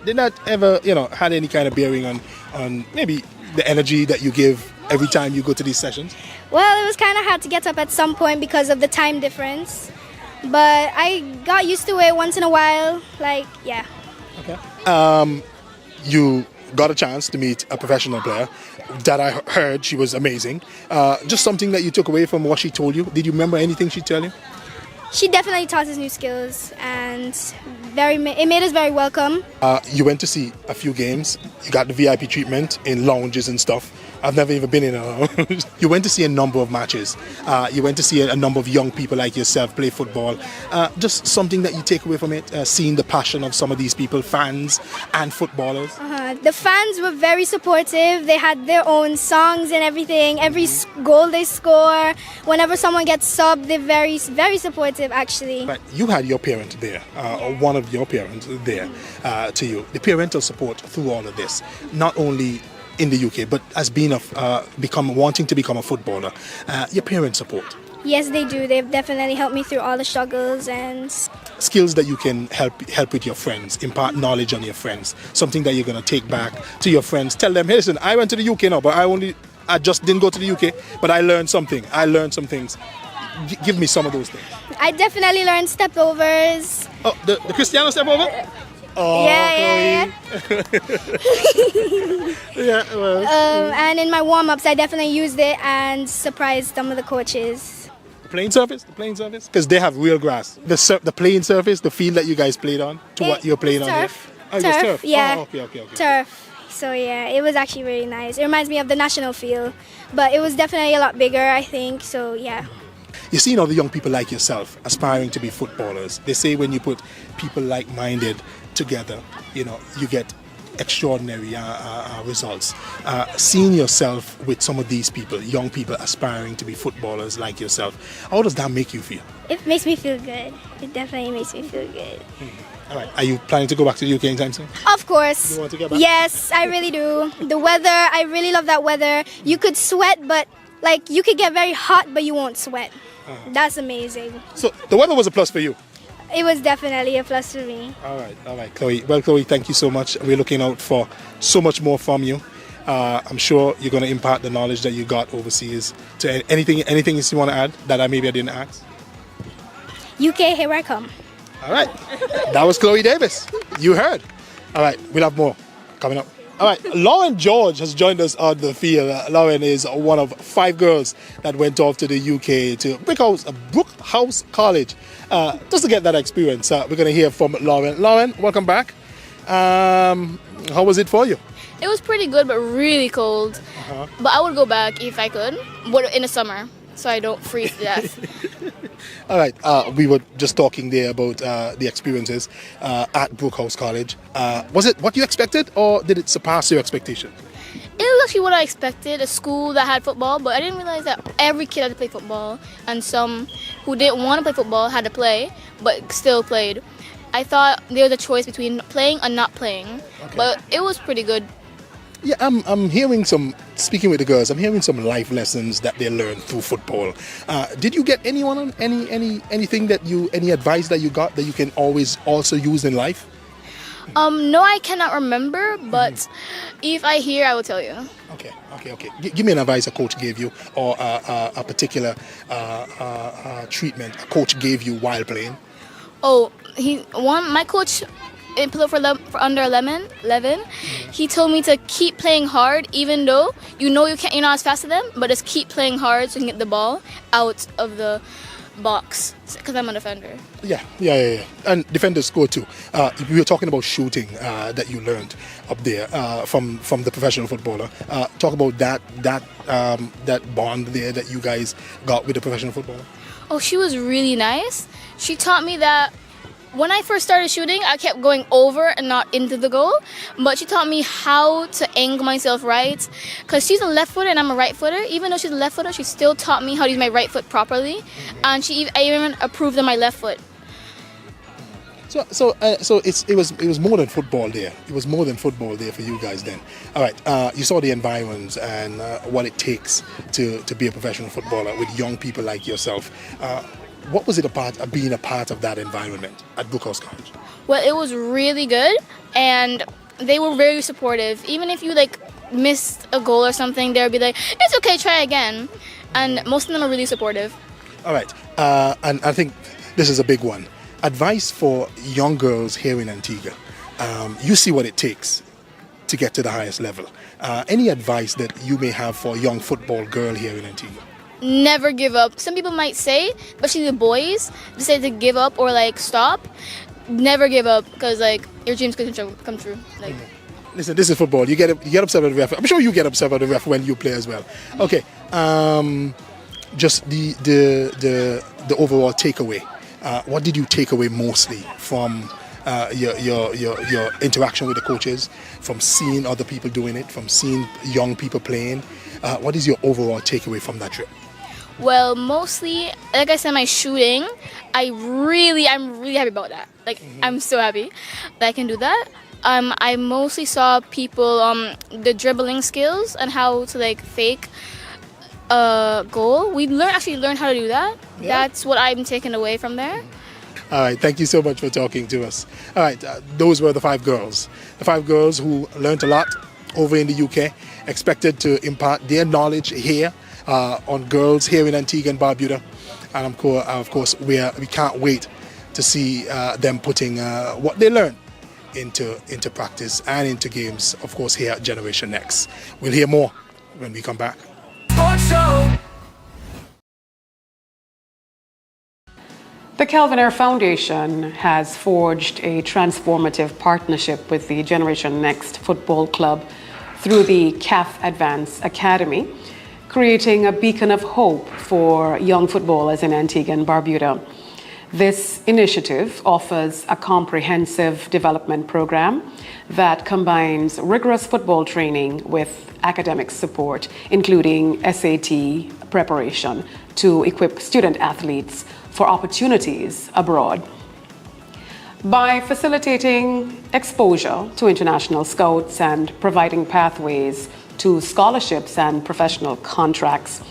ever, had any kind of bearing on maybe the energy that you give every time you go to these sessions? Well, it was kind of hard to get up at some point because of the time difference. But I got used to it once in a while. Yeah. Okay. You got a chance to meet a professional player that I heard she was amazing. Just something that you took away from what she told you. Did you remember anything she told you? She definitely taught us new skills, and it made us very welcome. You went to see a few games. You got the VIP treatment in lounges and stuff. I've never even been in a lounge. You went to see a number of matches. You went to see a number of young people like yourself play football. Just something that you take away from it, seeing the passion of some of these people, fans and footballers. The fans were very supportive. They had their own songs and everything. Every goal they score, whenever someone gets subbed, they're very, very supportive actually. But you had your parent there, or one of your parents there to you. The parental support through all of this, not only in the UK, but as wanting to become a footballer, your parents support. Yes, they do. They've definitely helped me through all the struggles and skills that you can help with your friends, impart knowledge on your friends, something that you're going to take back to your friends. Tell them, hey, listen, I went to the UK now, but I just didn't go to the UK, but I learned something. I learned some things. Give me some of those things. I definitely learned stepovers. Oh, the Cristiano step over? Oh, yeah. Yeah, well. And in my warm-ups, I definitely used it and surprised some of the coaches. The playing surface? Because they have real grass. The playing surface, the field that you guys played on, what you're playing on here? Oh, it was turf? Yeah. Oh, okay. Turf. So yeah, it was actually really nice. It reminds me of the national field, but it was definitely a lot bigger, I think. So yeah. You see now the young people like yourself aspiring to be footballers. They say when you put people like-minded together, you get extraordinary results. Seeing yourself with some of these people, young people aspiring to be footballers like yourself, how does that make you feel? It makes me feel good. It definitely makes me feel good. All right. Are you planning to go back to the UK anytime soon? Of course. You want to get back? Yes, I really do. The weather, I really love that weather. You could sweat, but you could get very hot, but you won't sweat. That's amazing. So the weather was a plus for you? It was definitely a plus for me. All right, Chloe. Well, Chloe, thank you so much. We're looking out for so much more from you. I'm sure you're going to impart the knowledge that you got overseas to anything you want to add that I didn't ask? UK, here I come. All right. That was Chloe Davis. You heard. All right, we'll have more coming up. All right, Lauren George has joined us on the field. Lauren is one of 5 girls that went off to the UK to Brookhouse College just to get that experience. We're going to hear from Lauren. Lauren, welcome back. How was it for you? It was pretty good, but really cold. But I would go back if I could, but in the summer, so I don't freeze to death. All right, we were just talking there about the experiences at Brookhouse College. Was it what you expected, or did it surpass your expectation? It was actually what I expected, a school that had football, but I didn't realize that every kid had to play football, and some who didn't want to play football had to play, but still played. I thought there was a choice between playing and not playing, but it was pretty good. Yeah, I'm hearing speaking with the girls, I'm hearing some life lessons that they learned through football. Did you get anyone on any advice that you got that you can always also use in life? No, I cannot remember, but if I hear, I will tell you. Okay. Give me an advice a coach gave you, or a particular treatment a coach gave you while playing. Oh, my coach in for under 11, he told me to keep playing hard, even though you're not as fast as them, but just keep playing hard so you can get the ball out of the box because I'm a defender. Yeah. And defenders score too. We were talking about shooting that you learned up there from the professional footballer. Talk about that bond there that you guys got with the professional footballer. Oh, she was really nice. She taught me that when I first started shooting, I kept going over and not into the goal. But she taught me how to angle myself right. Because she's a left footer and I'm a right footer. Even though she's a left footer, she still taught me how to use my right foot properly. And I even approved of my left foot. So it was more than football there. It was more than football there for you guys then. All right, you saw the environments and what it takes to be a professional footballer with young people like yourself. What was it about being a part of that environment at Brookhouse College? Well, it was really good, and they were very supportive. Even if you missed a goal or something, they'll be like, "It's okay, try again." And most of them are really supportive. All right, and I think this is a big one. Advice for young girls here in Antigua. You see what it takes to get to the highest level. Any advice that you may have for a young football girl here in Antigua? Never give up. Some people might say, especially the boys, decide to give up or stop. Never give up because your dreams could come true. Listen, this is football. You get upset at the ref. I'm sure you get upset at the ref when you play as well. Okay, just the overall takeaway. What did you take away mostly from your interaction with the coaches, from seeing other people doing it, from seeing young people playing? What is your overall takeaway from that trip? Well, mostly, like I said, my shooting, I'm really happy about that. I'm so happy that I can do that. I mostly saw people, the dribbling skills and how to fake a goal. We learned how to do that. Yeah. That's what I'm taking away from there. All right, thank you so much for talking to us. All right, those were the 5 girls. The 5 girls who learned a lot over in the UK, expected to impart their knowledge here on girls here in Antigua and Barbuda. And of course, we can't wait to see them putting what they learned into practice and into games, of course, here at Generation Next. We'll hear more when we come back. Sports Show. The Calvin Ayre Foundation has forged a transformative partnership with the Generation Next Football Club through the CAF Advance Academy, creating a beacon of hope for young footballers in Antigua and Barbuda. This initiative offers a comprehensive development program that combines rigorous football training with academic support, including SAT preparation to equip student athletes for opportunities abroad. By facilitating exposure to international scouts and providing pathways to scholarships and professional contracts,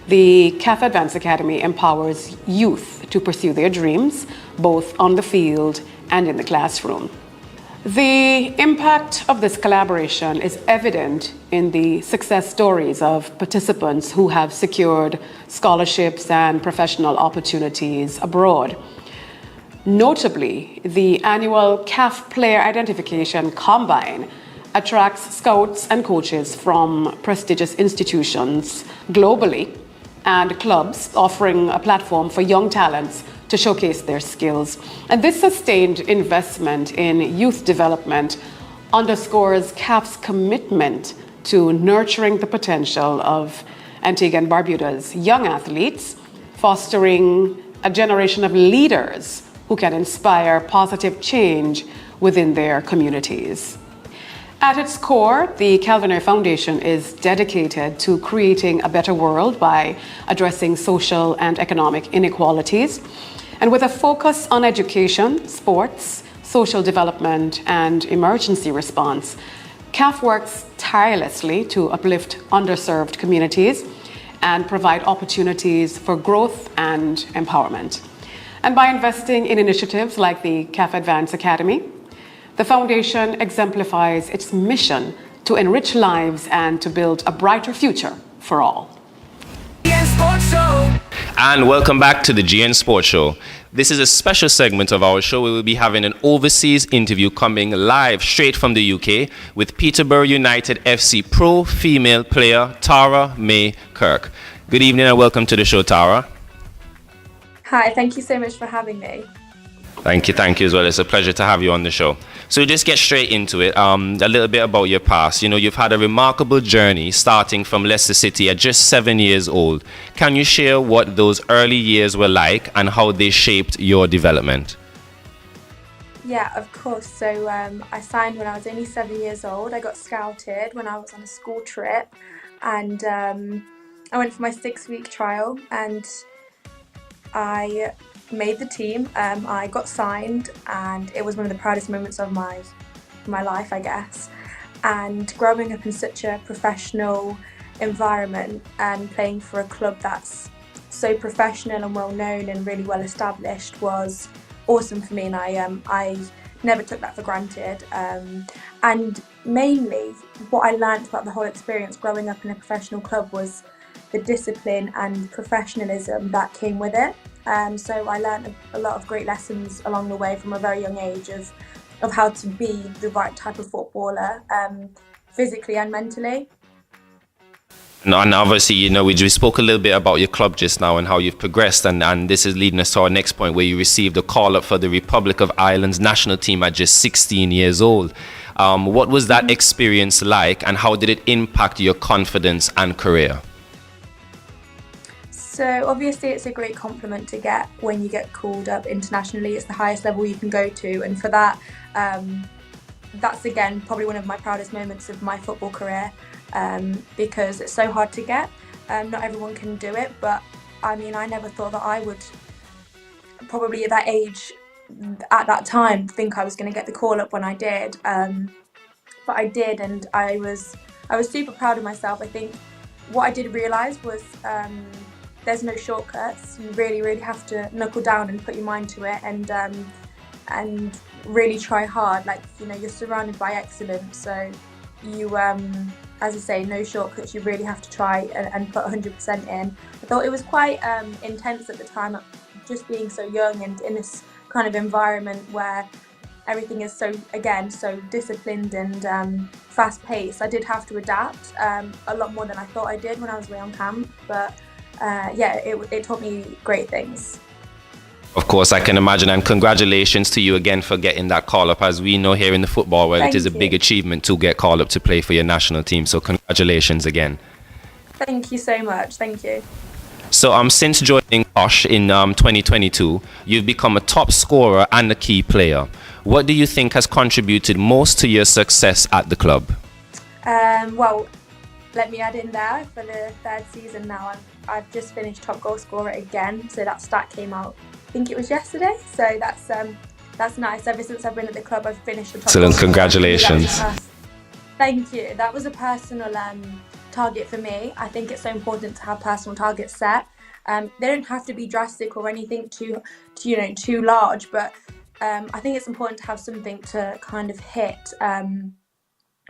the CAF Advance Academy empowers youth to pursue their dreams, both on the field and in the classroom. The impact of this collaboration is evident in the success stories of participants who have secured scholarships and professional opportunities abroad. Notably, the annual CAF Player Identification Combine attracts scouts and coaches from prestigious institutions globally and clubs, offering a platform for young talents to showcase their skills. And this sustained investment in youth development underscores CAF's commitment to nurturing the potential of Antigua and Barbuda's young athletes, fostering a generation of leaders who can inspire positive change within their communities. At its core, the Calvin Ayre Foundation is dedicated to creating a better world by addressing social and economic inequalities. And with a focus on education, sports, social development, and emergency response, CAF works tirelessly to uplift underserved communities and provide opportunities for growth and empowerment. And by investing in initiatives like the CAF Advance Academy, the foundation exemplifies its mission to enrich lives and to build a brighter future for all. And welcome back to the GN Sports Show. This is a special segment of our show where we'll be having an overseas interview coming live straight from the UK with Peterborough United FC pro female player Tara May Kirk. Good evening and welcome to the show, Tara. Hi, thank you so much for having me. Thank you as well. It's a pleasure to have you on the show. So just get straight into it. A little bit about your past. You know, you've had a remarkable journey starting from Leicester City at just 7 years old. Can you share what those early years were like and how they shaped your development? Yeah, of course. So I signed when I was only 7 years old. I got scouted when I was on a school trip, and I went for my 6-week trial, and I made the team. I got signed, and it was one of the proudest moments of my life, I guess. And growing up in such a professional environment and playing for a club that's so professional and well known and really well established was awesome for me, and I never took that for granted. And mainly, what I learned about the whole experience growing up in a professional club was the discipline and professionalism that came with it. So I learned a lot of great lessons along the way from a very young age of how to be the right type of footballer, physically and mentally. And obviously, you know, we spoke a little bit about your club just now and how you've progressed, and this is leading us to our next point, where you received a call-up for the Republic of Ireland's national team at just 16 years old. What was that experience like, and how did it impact your confidence and career? So obviously it's a great compliment to get when you get called up internationally. It's the highest level you can go to, and for that, that's again probably one of my proudest moments of my football career, because it's so hard to get. Not everyone can do it, but I mean, I never thought that I would, probably at that age, at that time, think I was going to get the call up when I did. But I did, and I was super proud of myself. I think what I did realise was there's no shortcuts. You really have to knuckle down and put your mind to it, and really try hard. Like, you know, you're surrounded by excellence, so you, as I say, no shortcuts. You really have to try and put 100% in. I thought it was quite intense at the time, just being so young and in this kind of environment where everything is so disciplined and fast-paced. I did have to adapt a lot more than I thought I did when I was away on camp, but it taught me great things. Of course, I can imagine, and congratulations to you again for getting that call-up. As we know here in the football world, it is a big achievement to get called up to play for your national team, so congratulations again. Thank you so much, thank you. So since joining Osh in 2022, you've become a top scorer and a key player. What do you think has contributed most to your success at the club? Well, let me add in there, for the 3rd season now, I've just finished top goal scorer again, so that stat came out, I think it was yesterday, so that's nice. Ever since I've been at the club, I've finished the top goal scorer. Congratulations. Thank you. That was a personal target for me. I think it's so important to have personal targets set. They don't have to be drastic or anything too large, but I think it's important to have something to kind of hit.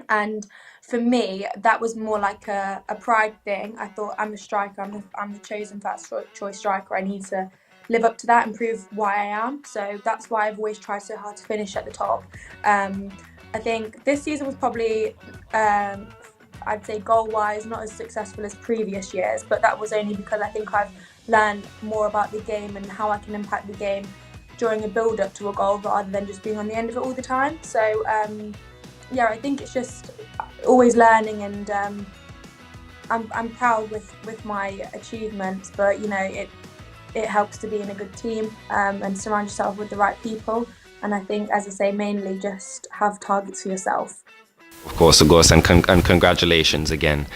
And for me, that was more like a pride thing. I thought, I'm a striker, I'm the chosen first choice striker. I need to live up to that and prove why I am. So that's why I've always tried so hard to finish at the top. I think this season was probably, I'd say goal-wise, not as successful as previous years, but that was only because I think I've learned more about the game and how I can impact the game during a build-up to a goal rather than just being on the end of it all the time. So I think it's just always learning, and I'm proud with my achievements, but you know, it helps to be in a good team and surround yourself with the right people. And I think, as I say, mainly just have targets for yourself. Of course, and congratulations again.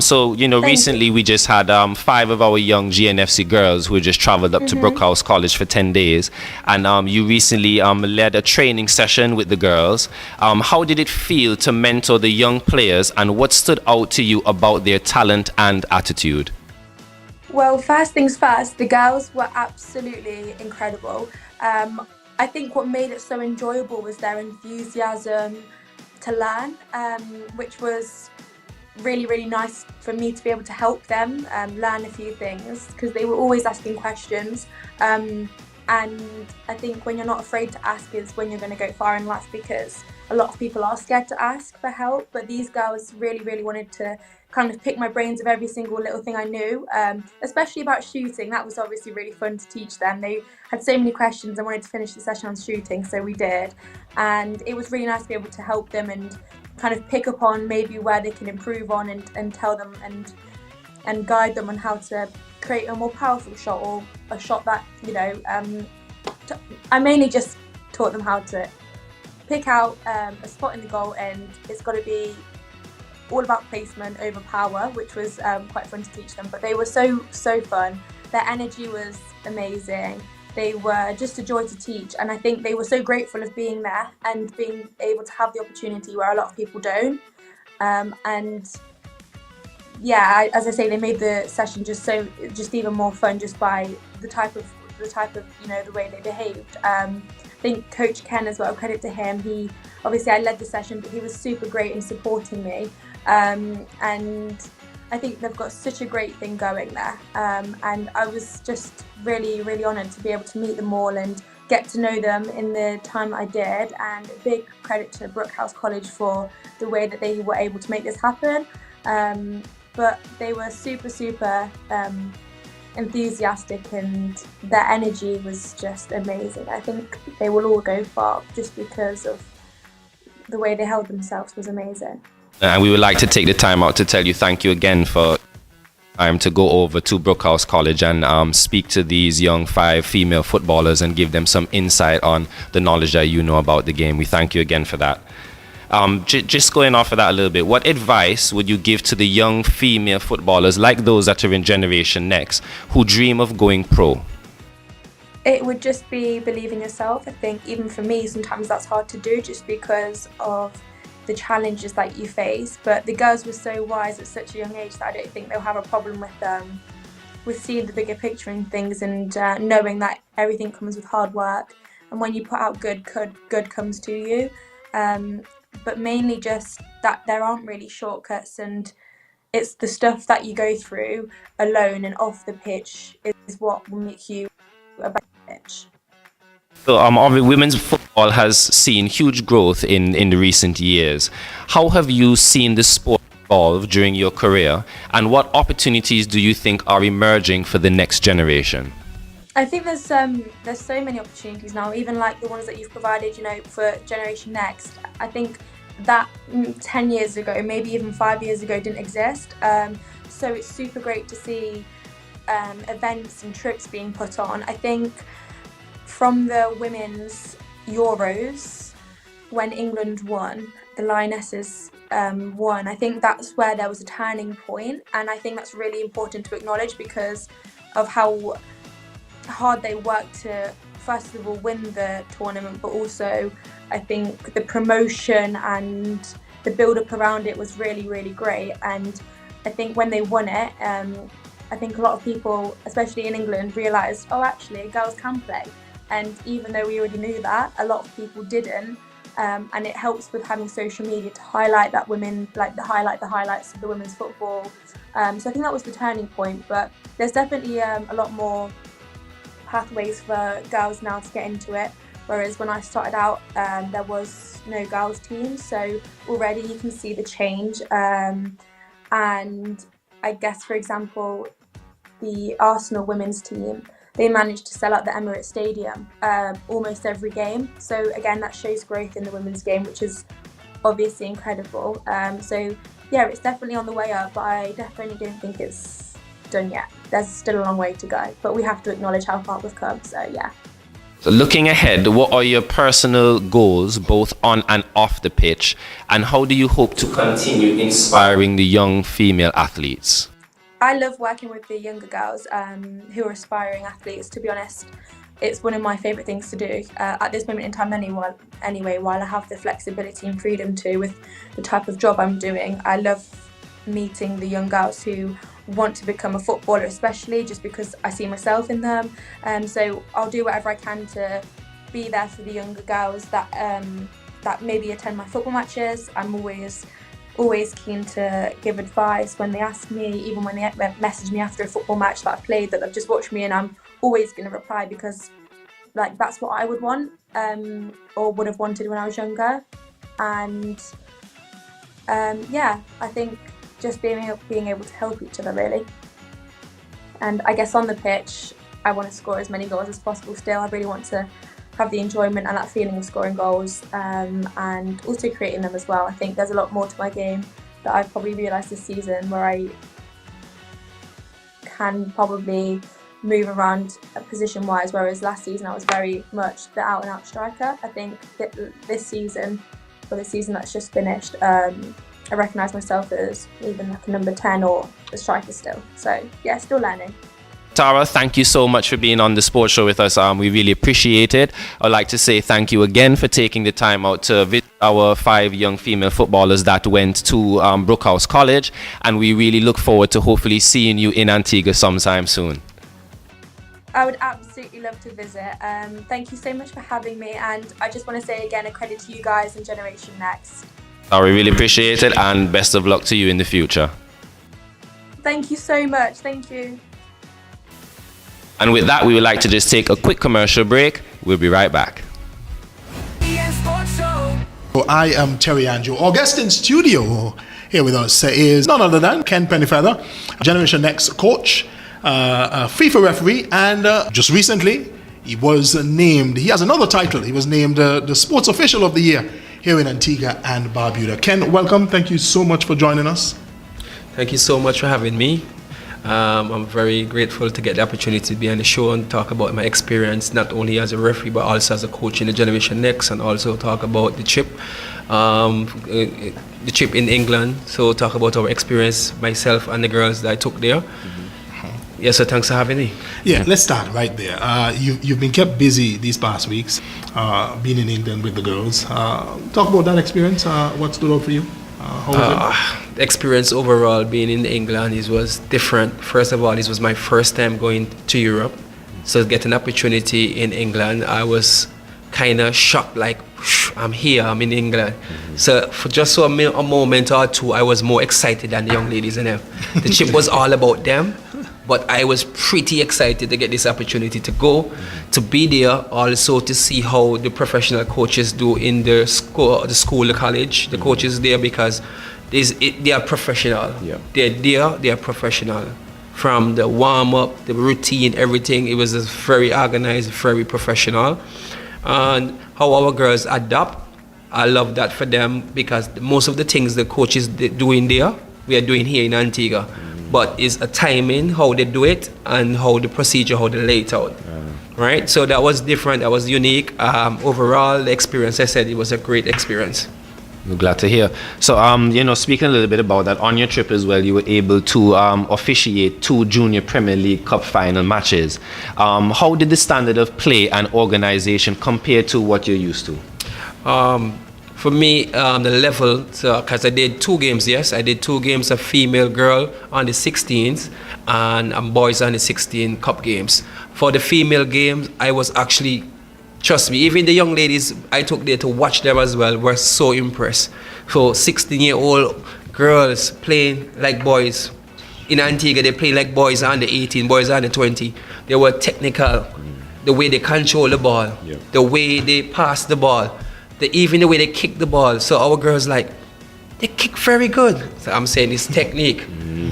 So, you know, recently we just had 5 of our young GNFC girls who just traveled up to Brookhouse College for 10 days. And you recently led a training session with the girls. How did it feel to mentor the young players, and what stood out to you about their talent and attitude? Well, first things first, the girls were absolutely incredible. I think what made it so enjoyable was their enthusiasm to learn, which was really nice for me to be able to help them learn a few things, because they were always asking questions. And I think when you're not afraid to ask is when you're going to go far in life, because a lot of people are scared to ask for help. But these girls really, really wanted to kind of pick my brains of every single little thing I knew, especially about shooting. That was obviously really fun to teach them. They had so many questions and wanted to finish the session on shooting, so we did. And it was really nice to be able to help them and kind of pick up on maybe where they can improve on, and tell them and guide them on how to create a more powerful shot, or a shot that, you know, I mainly just taught them how to pick out a spot in the goal, and it's got to be all about placement over power, which was quite fun to teach them. But they were so fun. Their energy was amazing. They were just a joy to teach, and I think they were so grateful of being there and being able to have the opportunity where a lot of people don't. And yeah, as I say, they made the session just even more fun just by the type of you know, the way they behaved. I think Coach Ken as well, credit to him. He obviously, I led the session, but he was super great in supporting me. And I think they've got such a great thing going there. And I was just really, really honoured to be able to meet them all and get to know them in the time I did. And a big credit to Brookhouse College for the way that they were able to make this happen. But they were super enthusiastic, and their energy was just amazing. I think they will all go far just because of the way they held themselves was amazing. And we would like to take the time out to tell you thank you again for time to go over to Brookhouse College and speak to these young 5 female footballers and give them some insight on the knowledge that you know about the game. We thank you again for that. Just going off of that a little bit, what advice would you give to the young female footballers like those that are in Generation Next who dream of going pro? It would just be believe in yourself. I think even for me, sometimes that's hard to do just because of the challenges that you face. But the girls were so wise at such a young age that I don't think they'll have a problem with seeing the bigger picture in things, and knowing that everything comes with hard work. And when you put out good comes to you. But mainly just that there aren't really shortcuts, and it's the stuff that you go through alone and off the pitch is what will make you a better pitch. So women's football has seen huge growth in the recent years. How have you seen the sport evolve during your career, and what opportunities do you think are emerging for the next generation? I think there's so many opportunities now, even like the ones that you've provided, you know, for Generation Next. I think that 10 years ago, maybe even 5 years ago, didn't exist. So it's super great to see events and trips being put on. I think from the women's Euros, when England won, the Lionesses won, I think that's where there was a turning point, and I think that's really important to acknowledge because of how hard they worked to first of all win the tournament, but also I think the promotion and the build-up around it was really, really great. And I think when they won it, I think a lot of people, especially in England, realised, oh, actually, girls can play. And even though we already knew that, a lot of people didn't. And it helps with having social media to highlight that women, like the highlights of the women's football. So I think that was the turning point. But there's definitely a lot more pathways for girls now to get into it, whereas when I started out there was no girls team, so already you can see the change. And I guess, for example, the Arsenal women's team, they managed to sell out the Emirates Stadium almost every game, so again that shows growth in the women's game, which is obviously incredible. So yeah, it's definitely on the way up, but I definitely don't think it's done yet. There's still a long way to go, but we have to acknowledge how far we've come, so yeah. So looking ahead, what are your personal goals both on and off the pitch, and how do you hope to continue inspiring the young female athletes? I love working with the younger girls who are aspiring athletes. To be honest, it's one of my favourite things to do at this moment in time anyway, while I have the flexibility and freedom to with the type of job I'm doing. I love meeting the young girls who want to become a footballer, especially just because I see myself in them. So I'll do whatever I can to be there for the younger girls that maybe attend my football matches. I'm always keen to give advice when they ask me, even when they message me after a football match that I've played that they've just watched me, and I'm always going to reply because like that's what I would want or would have wanted when I was younger. And yeah, I think just being able to help each other really. And I guess on the pitch, I want to score as many goals as possible still. I really want to have the enjoyment and that feeling of scoring goals and also creating them as well. I think there's a lot more to my game that I've probably realised this season where I can probably move around position-wise, whereas last season I was very much the out-and-out striker. I think that this season, or the season that's just finished, I recognise myself as even like a number 10 or a striker still. So yeah, still learning. Tara, thank you so much for being on the sports show with us. We really appreciate it. I'd like to say thank you again for taking the time out to visit our 5 young female footballers that went to Brookhouse College, and we really look forward to hopefully seeing you in Antigua sometime soon. I would absolutely love to visit. Thank you so much for having me, and I just want to say again a credit to you guys and Generation Next. I really appreciate it, and best of luck to you in the future. Thank you so much. Thank you. And with that, we would like to just take a quick commercial break. We'll be right back. I am Terry Andrew. Our guest in studio here with us is none other than Ken Pennyfeather, Generation Next coach, FIFA referee, and just recently he was named, he has another title, he was named the Sports Official of the Year here in Antigua and Barbuda. Ken, welcome. Thank you so much for joining us. Thank you so much for having me. I'm very grateful to get the opportunity to be on the show and talk about my experience, not only as a referee, but also as a coach in the Generation Next, and also talk about the trip in England. So talk about our experience, myself and the girls that I took there. Yes, so thanks for having me. Yeah, let's start right there. You've been kept busy these past weeks, being in England with the girls. Talk about that experience. What stood out for you? How was it? The experience overall being in England was different. First of all, this was my first time going to Europe. So getting an opportunity in England, I was kind of shocked, like, I'm here, I'm in England. So for just a moment or two, I was more excited than the young ladies and them. The trip was all about them, but I was pretty excited to get this opportunity to go, to be there, also to see how the professional coaches do in the school, the college, the coaches there, because they are professional. Yeah. They're there, they are professional. From the warm-up, the routine, everything, it was just very organized, very professional. And how our girls adapt, I love that for them, because most of the things the coaches do in there, we are doing here in Antigua. But it's a timing, how they do it, and how the procedure, how they lay it out. Right? So that was different, that was unique. Overall, the experience, I said, it was a great experience. We're glad to hear. So, speaking a little bit about that, on your trip as well, you were able to officiate 2 Junior Premier League Cup final matches. How did the standard of play and organization compare to what you're used to? For me, the level, because I did 2 games, yes. I did 2 games of female girl on the 16s and boys on the 16 cup games. For the female games, I was actually, trust me, even the young ladies I took there to watch them as well were so impressed. So 16-year-old girls playing like boys. In Antigua, they play like boys under 18, boys under 20. They were technical, the way they control the ball, the way they pass the ball, even the way they kick the ball. So our girls they kick very good. So I'm saying it's technique,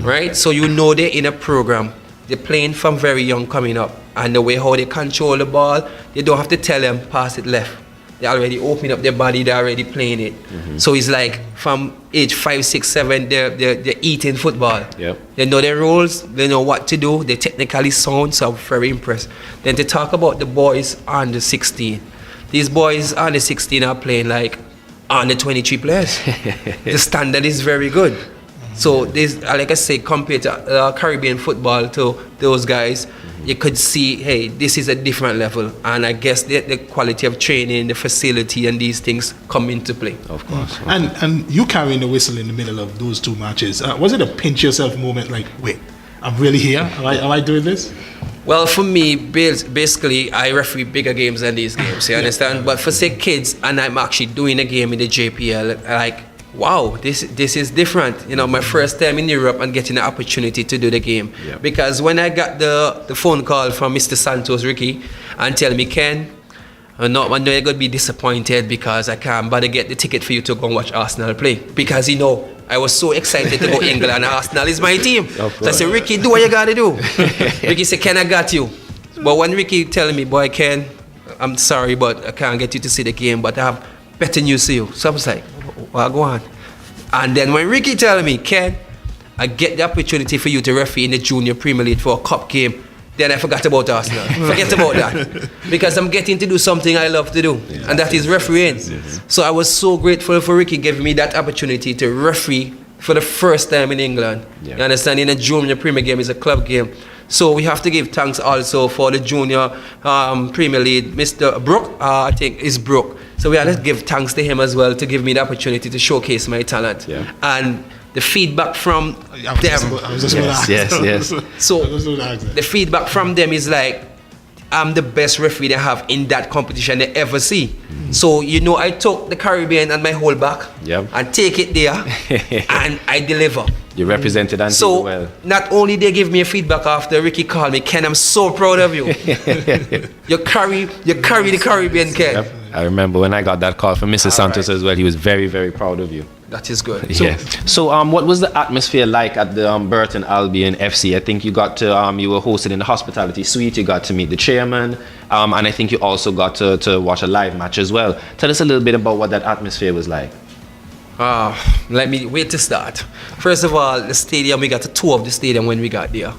right? So they're in a program. They're playing from very young coming up. And the way how they control the ball, you don't have to tell them, pass it left. They already open up their body, they're already playing it. So it's like from age 5, 6, 7, they're eating football. Yep. They know their roles, they know what to do, they're technically sound, so I'm very impressed. Then to talk about the boys on the 16. These boys on the 16 are playing like on the 23 players. The standard is very good. So this, like I say, compared to Caribbean football to those guys, you could see, hey, this is a different level. And I guess the quality of training, the facility, and these things come into play. Of course. And you carrying the whistle in the middle of those 2 matches, was it a pinch yourself moment, like, wait, I'm really here? Am I doing this? Well, for me, basically, I referee bigger games than these games, you understand? But for, say, kids, and I'm actually doing a game in the JPL, like, wow, this is different. My first time in Europe and getting the opportunity to do the game. Because when I got the phone call from Mr. Santos Ricky and tell me, Ken, I know you're going to be disappointed because I can't bother get the ticket for you to go and watch Arsenal play. Because, I was so excited to go England and Arsenal is my team. So I said, Ricky, do what you got to do. Ricky said, Ken, I got you. But when Ricky telling me, boy, Ken, I'm sorry, but I can't get you to see the game, but I have better news for you. So I was like, well, go on. And then when Ricky telling me, Ken, I get the opportunity for you to referee in the Junior Premier League for a cup game, then I forgot about Arsenal. Forget about that. Because I'm getting to do something I love to do, and that is refereeing. So I was so grateful for Ricky giving me that opportunity to referee for the first time in England. You understand? In a Junior Premier game is a club game. So we have to give thanks also for the Junior Premier League, Mr. Brooke, I think is Brooke. So we have to give thanks to him as well to give me the opportunity to showcase my talent. And the feedback from them. Yes. So the feedback from them is like, I'm the best referee they have in that competition they ever see. So I took the Caribbean and my whole back and take it there and I deliver. You represented Antigua so well. Not only they give me a feedback after Ricky called me, Ken, I'm so proud of you. you carry the Caribbean, Ken. I remember when I got that call from Mr. Santos as well. He was very, very proud of you. That is good. So what was the atmosphere like at the Burton Albion FC? I think you got to, you were hosted in the hospitality suite. You got to meet the chairman, and I think you also got to watch a live match as well. Tell us a little bit about what that atmosphere was like. Let me wait to start. First of all, the stadium, we got a tour of the stadium when we got there.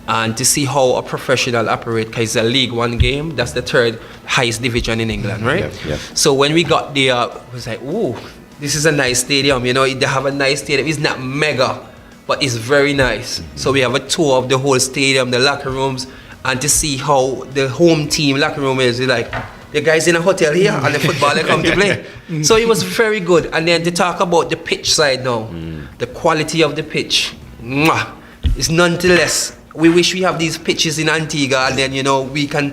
And to see how a professional operate, because it's a League One game, that's the third highest division in England, right? So when we got there, it was like, ooh, this is a nice stadium. They have a nice stadium. It's not mega, but it's very nice. So we have a tour of the whole stadium, the locker rooms, and to see how the home team locker room is. Like, the guys in a hotel here and the football they come to play. So it was very good. And then to talk about the pitch side now, the quality of the pitch, it's nonetheless. We wish we have these pitches in Antigua, and then we can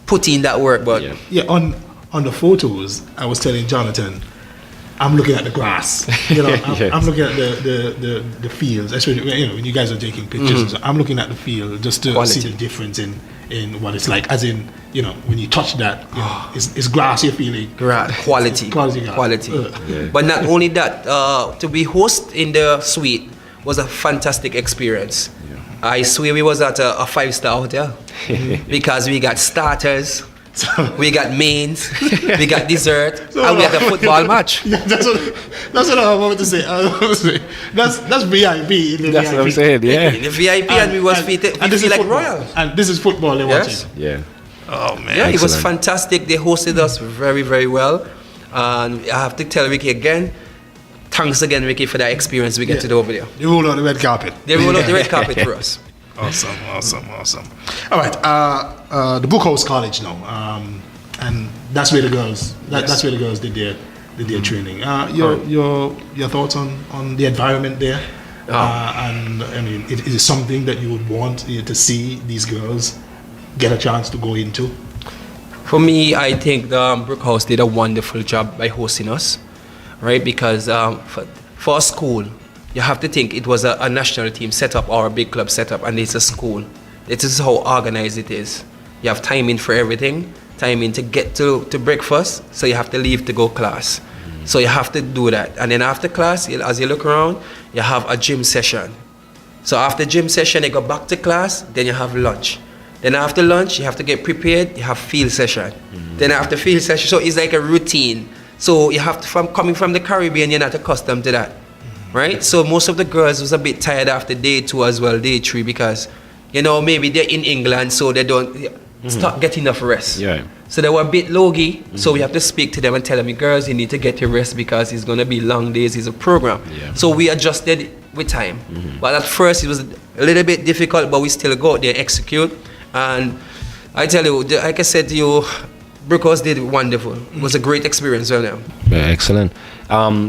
put in that work. But on the photos, I was telling Jonathan, I'm looking at the grass. I'm looking at the fields, especially when you guys are taking pictures. So I'm looking at the field just to see the difference in what it's like. As in, when you touch that, it's grass you're feeling. Quality. But not only that, to be host in the suite was a fantastic experience. I swear we was at a 5-star hotel because we got starters, we got mains, we got dessert, and we had a football match. That's what I wanted to say. That's VIP. That's what I'm saying. In the VIP, and we was feel like royal. And this is football they're watching. Yeah. Oh man. Yeah, it was fantastic. They hosted us very, very well, and I have to tell Ricky again. Thanks again, Ricky, for that experience we get to do over there. They roll out the red carpet. They roll out the red carpet for us. Awesome. All right, the Brookhouse College now, and that's where the girls. That's where the girls did their training. Your thoughts on the environment there, and I mean, is it something that you would want to see these girls get a chance to go into? For me, I think the Brookhouse did a wonderful job by hosting us. Right, because for a school, you have to think it was a national team set up or a big club set up, and it's a school. This is how organized it is. You have timing for everything, timing to get to breakfast, so you have to leave to go class. So you have to do that. And then after class, as you look around, you have a gym session. So after gym session, you go back to class, then you have lunch. Then after lunch, you have to get prepared, you have field session. Then after field session, so it's like a routine. So you have to, coming from the Caribbean, you're not accustomed to that, right? So most of the girls was a bit tired after day 2 as well, day 3, because, maybe they're in England, so they don't start getting enough rest. So they were a bit logy, so we have to speak to them and tell them, girls, you need to get your rest because it's going to be long days, it's a program. So we adjusted with time. But at first it was a little bit difficult, but we still go out there, execute. And I tell you, like I said to you, Brookhouse did wonderful. It was a great experience. Yeah, excellent.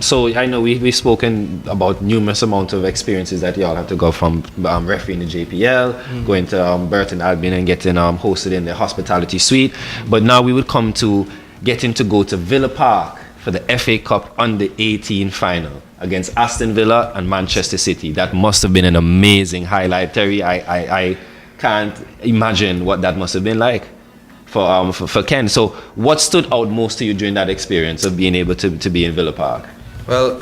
So I know we've spoken about numerous amount of experiences that y'all have to go from refereeing the JPL, going to Burton Albion and getting hosted in the hospitality suite. But now we would come to getting to go to Villa Park for the FA Cup Under-18 final against Aston Villa and Manchester City. That must have been an amazing highlight, Terry. I can't imagine what that must have been like. for Ken. So what stood out most to you during that experience of being able to be in Villa Park? Well,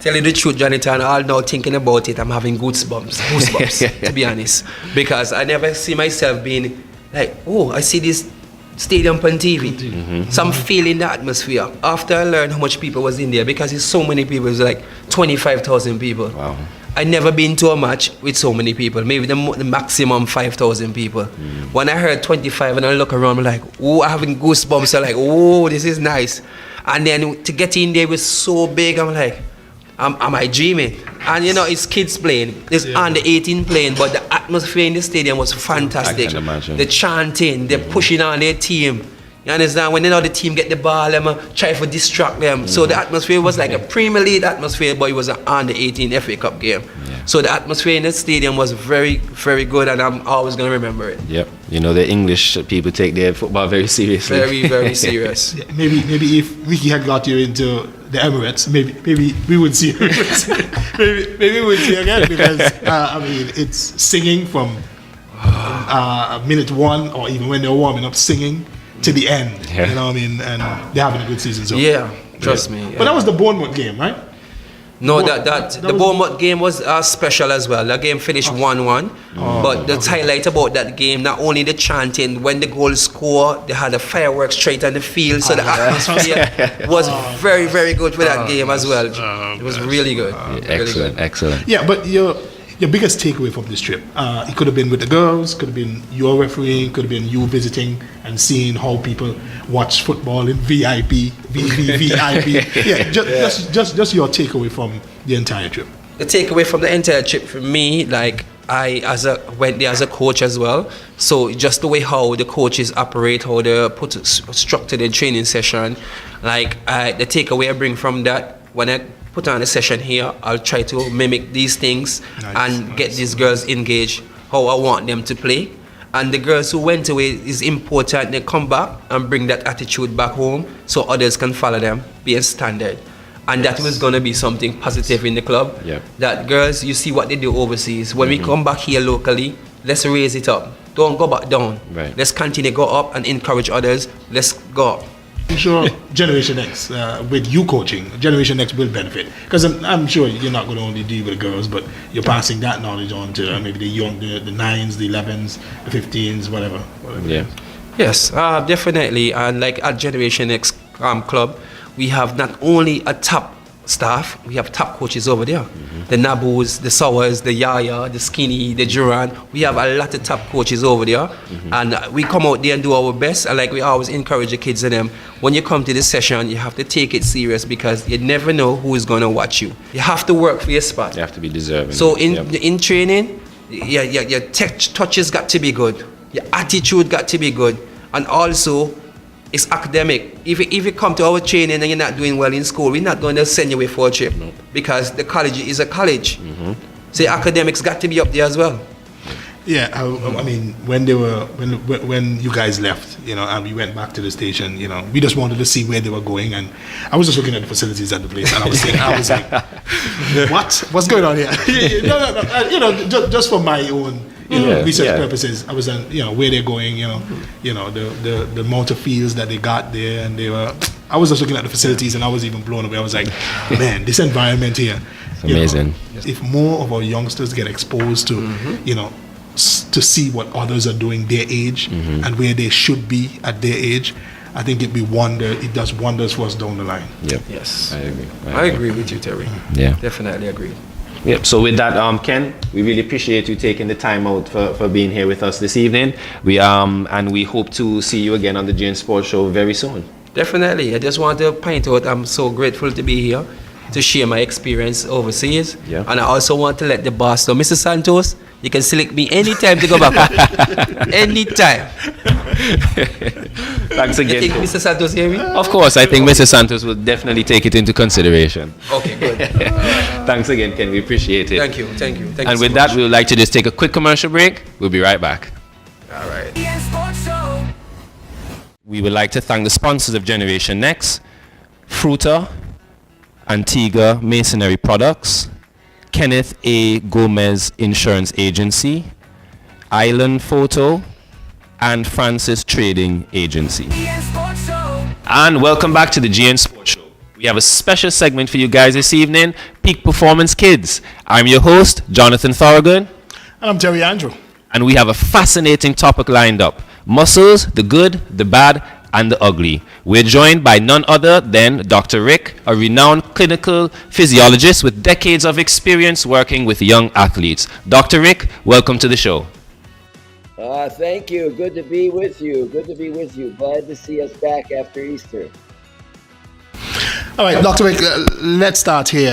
tell you the truth, Jonathan, all now thinking about it, I'm having goosebumps, to be honest. Because I never see myself being like, oh, I see this stadium on TV. So I'm feeling the atmosphere. After I learned how much people was in there, because it's so many people, it's like 25,000 people. Wow. I never been to a match with so many people, maybe the maximum 5,000 people. When I heard 25 and I look around, I'm like, oh, I'm having goosebumps. I'm like, oh, this is nice. And then to get in there was so big, I'm like, am I dreaming? And you know, it's kids playing, it's under 18 playing, but the atmosphere in the stadium was fantastic. I can imagine. The chanting, they're pushing on their team. You understand? When they know the team get the ball, them try to distract them. So the atmosphere was like a Premier League atmosphere, but it was an under 18 FA Cup game. So the atmosphere in the stadium was very, very good, and I'm always going to remember it. Yep. You know, the English people take their football very seriously. Very, very serious. Maybe if Ricky had got you into the Emirates, maybe we would see you. maybe we would see you again, because I mean, it's singing from minute one, or even when they're warming up, singing to the end. You know what I mean? And they're having a good season. So trust me. But that was the Bournemouth game, right? No, the Bournemouth game was special as well. The game finished 1-1. But the highlight about that game, not only the chanting, when the goal scored, they had a fireworks straight on the field. So the atmosphere was very, very good for that game as well. It was really good. Excellent. Yeah, but your biggest takeaway from this trip, it could have been with the girls, could have been your refereeing, could have been you visiting and seeing how people watch football in VIP. Yeah, just your takeaway from the entire trip. The takeaway from the entire trip for me, like I went there as a coach as well. So just the way how the coaches operate, how they put structured the training session, like the takeaway I bring from that, when I put on a session here, I'll try to mimic these things and get these girls engaged how I want them to play. And the girls who went away, is important they come back and bring that attitude back home so others can follow them, be a standard. And that was going to be something positive in the club. That girls, you see what they do overseas. When we come back here locally, let's raise it up. Don't go back down. Let's continue to go up and encourage others. Let's go up. I'm sure Generation X, with you coaching, Generation X will benefit. Because I'm sure you're not going to only deal with the girls, but you're passing that knowledge on to maybe the young, the 9s, the 11s, the 15s, whatever. Yeah. Yes, definitely. And like at Generation X club, we have not only a top staff, we have top coaches over there. The Nabus, the Sowers, the Yaya, the Skinny, the Duran. We have a lot of top coaches over there. And we come out there and do our best. And like we always encourage the kids and them, when you come to this session, you have to take it serious, because you never know who is going to watch you. You have to work for your spot. You have to be deserving. So in training, your touches got to be good. Your attitude got to be good. And also, it's academic. If you come to our training and you're not doing well in school, we're not going to send you away for a trip, because the college is a college. So academics got to be up there as well. Yeah, I mean, when you guys left, you know, and we went back to the station, you know, we just wanted to see where they were going, and I was just looking at the facilities at the place, and I was like, what's going on here? No, you know, just for my own research purposes, I was you know, where they're going, you know, the amount of fields that they got there, and I was just looking at the facilities, and I was even blown away. I was like, man, this environment here, it's amazing. Know, if more of our youngsters get exposed to, you know, to see what others are doing their age and where they should be at their age, I think it does wonders for us down the line. Yes, I agree. I agree with you, Terry. Definitely agree. Yep. So with that, Ken, we really appreciate you taking the time out for being here with us this evening. And we hope to see you again on the GN Sports Show very soon. Definitely. I just want to point out I'm so grateful to be here to share my experience overseas. And I also want to let the boss know, Mr. Santos, you can select me anytime to go back home. Anytime. Thanks again. You think Mr. Santos hear me? Of course, I think Mr. Santos will definitely take it into consideration. Okay, good. Thanks again, Ken. We appreciate it. Thank you. And with that, we would like to just take a quick commercial break. We'll be right back. All right. We would like to thank the sponsors of Generation Next, Fruta, Antigua Masonry Products, Kenneth A. Gomez Insurance Agency, Island Photo, and Francis Trading Agency. GN Sports Show. And welcome back to the GN Sports Show. We have a special segment for you guys this evening, Peak Performance Kids. I'm your host, Jonathan Thorogood. And I'm Terry Andrew. And we have a fascinating topic lined up. Muscles, the good, the bad, and the ugly. We're joined by none other than Dr. Rick, a renowned clinical physiologist with decades of experience working with young athletes. Dr. Rick, welcome to the show. Thank you. Good to be with you. Glad to see us back after Easter. All right, Dr. Rick, let's start here.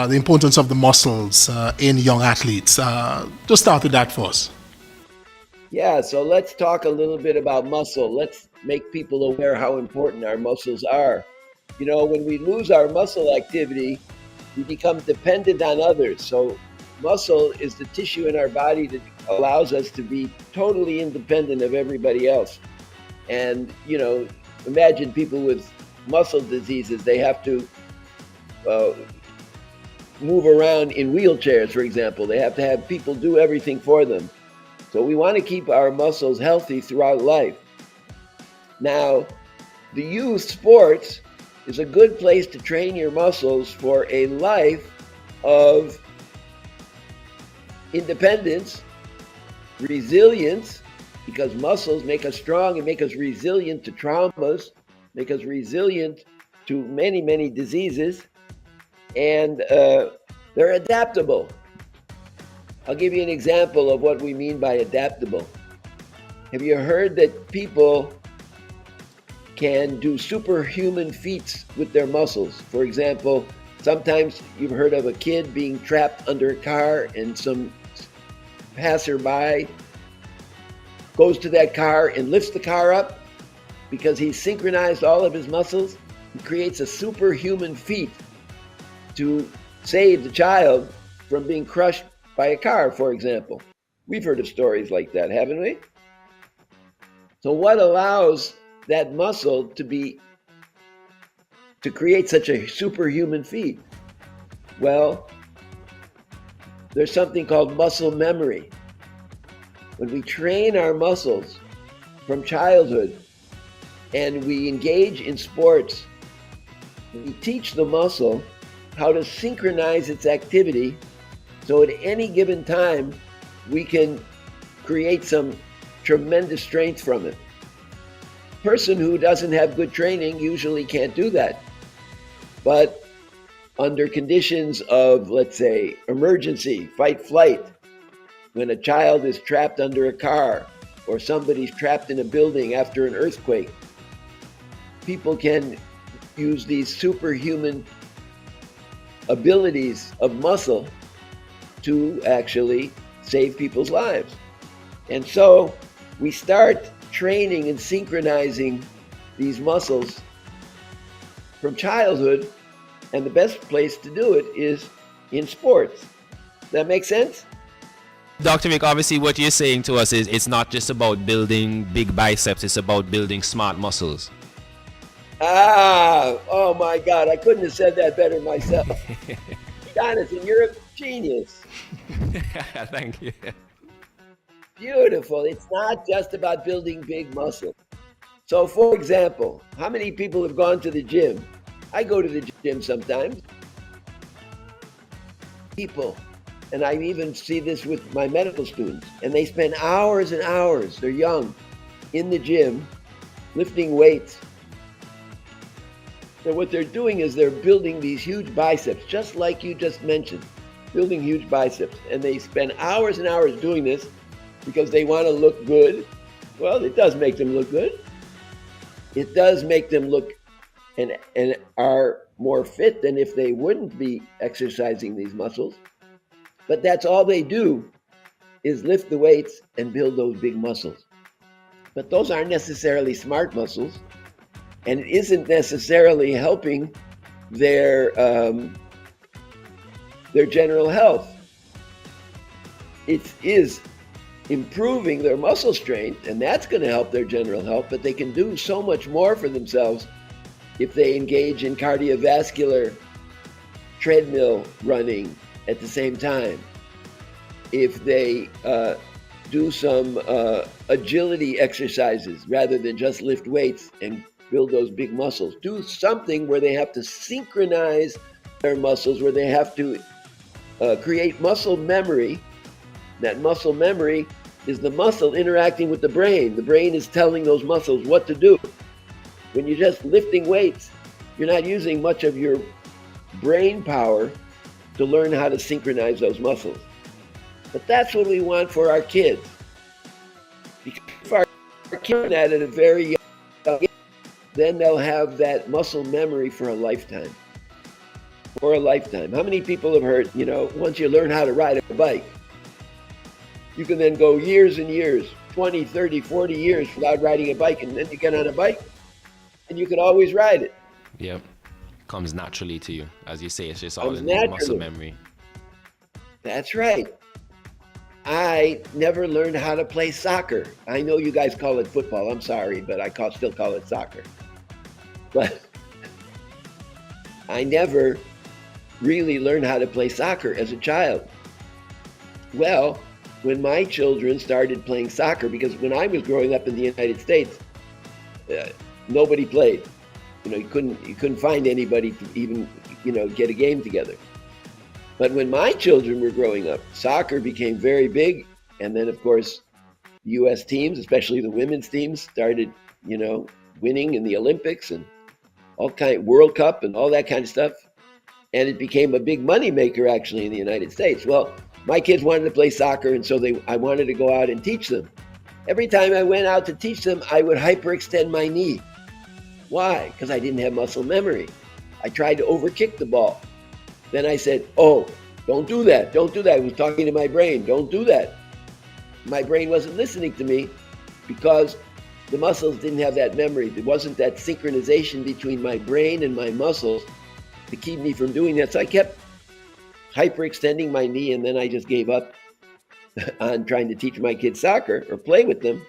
The importance of the muscles in young athletes. Just start with that for us. Yeah, so let's talk a little bit about muscle. Let's make people aware how important our muscles are. You know, when we lose our muscle activity, we become dependent on others. So muscle is the tissue in our body that allows us to be totally independent of everybody else. And, you know, imagine people with muscle diseases. They have to move around in wheelchairs, for example. They have to have people do everything for them. So we want to keep our muscles healthy throughout life. Now, the youth sports is a good place to train your muscles for a life of independence, resilience, because muscles make us strong and make us resilient to traumas, make us resilient to many, many diseases, and they're adaptable. I'll give you an example of what we mean by adaptable. Have you heard that people can do superhuman feats with their muscles? For example, sometimes you've heard of a kid being trapped under a car and some passerby goes to that car and lifts the car up because he's synchronized all of his muscles. He creates a superhuman feat to save the child from being crushed by a car, for example. We've heard of stories like that, haven't we? So what allows that muscle to create such a superhuman feat? Well, there's something called muscle memory. When we train our muscles from childhood and we engage in sports, we teach the muscle how to synchronize its activity so at any given time we can create some tremendous strength from it. A person who doesn't have good training usually can't do that. But under conditions of, let's say, emergency, fight, flight, when a child is trapped under a car or somebody's trapped in a building after an earthquake, people can use these superhuman abilities of muscle to actually save people's lives. And so we start training and synchronizing these muscles from childhood, and the best place to do it is in sports. Does that make sense? Dr. Rick, obviously what you're saying to us is it's not just about building big biceps, it's about building smart muscles. Oh my God, I couldn't have said that better myself. Jonathan, you're a genius. Thank you. Beautiful. It's not just about building big muscle. So for example, how many people have gone to the gym? I go to the gym sometimes. People, and I even see this with my medical students, and they spend hours and hours, they're young, in the gym, lifting weights. So what they're doing is they're building these huge biceps, just like you just mentioned, building huge biceps. And they spend hours and hours doing this because they want to look good. Well, it does make them look good. It does make them look and are more fit than if they wouldn't be exercising these muscles. But that's all they do is lift the weights and build those big muscles. But those aren't necessarily smart muscles. And it isn't necessarily helping their general health. It is improving their muscle strength, and that's going to help their general health, but they can do so much more for themselves if they engage in cardiovascular treadmill running at the same time. If they do some agility exercises rather than just lift weights and build those big muscles. Do something where they have to synchronize their muscles, where they have to create muscle memory. That muscle memory is the muscle interacting with the brain. The brain is telling those muscles what to do. When you're just lifting weights, you're not using much of your brain power to learn how to synchronize those muscles. But that's what we want for our kids. Because if our kids at a very young age, then they'll have that muscle memory for a lifetime. For a lifetime. How many people have heard, once you learn how to ride a bike, you can then go years and years, 20, 30, 40 years without riding a bike, and then you get on a bike and you can always ride it. Yep. Comes naturally to you. As you say, it's just all Comes in the muscle naturally. memory. That's right. I never learned how to play soccer. I know you guys call it football. I'm sorry, but I still call it soccer. But I never really learned how to play soccer as a child. Well, when my children started playing soccer, because when I was growing up in the United States, nobody played. You couldn't find anybody to even, get a game together. But when my children were growing up, soccer became very big. And then, of course, U.S. teams, especially the women's teams, started, winning in the Olympics and World Cup and all that kind of stuff. And it became a big money maker, actually, in the United States. Well, my kids wanted to play soccer, and so I wanted to go out and teach them. Every time I went out to teach them, I would hyperextend my knee. Why? Because I didn't have muscle memory. I tried to overkick the ball. Then I said, oh, don't do that. Don't do that. I was talking to my brain. Don't do that. My brain wasn't listening to me because the muscles didn't have that memory. There wasn't that synchronization between my brain and my muscles to keep me from doing that. So I kept hyperextending my knee, and then I just gave up on trying to teach my kids soccer or play with them.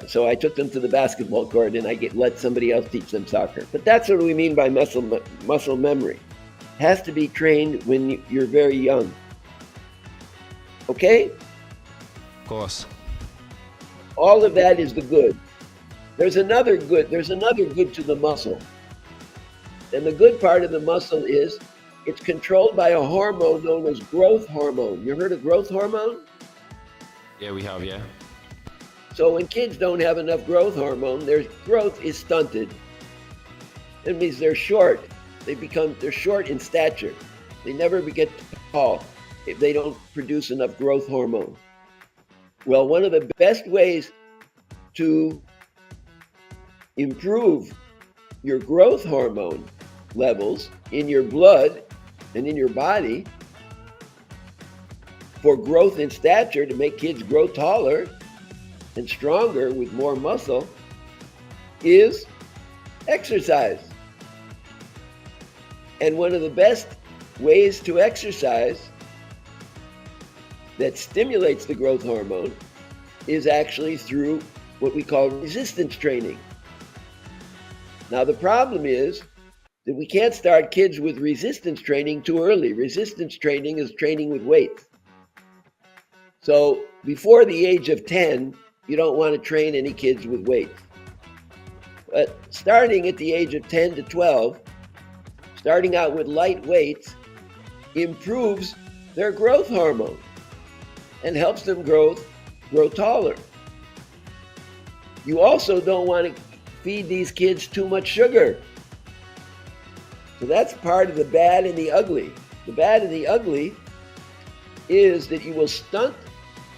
So I took them to the basketball court, and I let somebody else teach them soccer. But that's what we mean by muscle memory. It has to be trained when you're very young. Okay? Of course. All of that is the good. There's another good to the muscle. And the good part of the muscle is it's controlled by a hormone known as growth hormone. You heard of growth hormone? Yeah, we have, yeah. So when kids don't have enough growth hormone, their growth is stunted. It means they're short. They're short in stature. They never get tall if they don't produce enough growth hormone. Well, one of the best ways to improve your growth hormone levels in your blood and in your body for growth in stature, to make kids grow taller and stronger with more muscle, is exercise. And one of the best ways to exercise that stimulates the growth hormone is actually through what we call resistance training. Now, the problem is that we can't start kids with resistance training too early. Resistance training is training with weights. So before the age of 10, you don't want to train any kids with weights. But starting at the age of 10 to 12, starting out with light weights improves their growth hormone and helps them grow taller. You also don't want to feed these kids too much sugar. So that's part of the bad and the ugly. The bad and the ugly is that you will stunt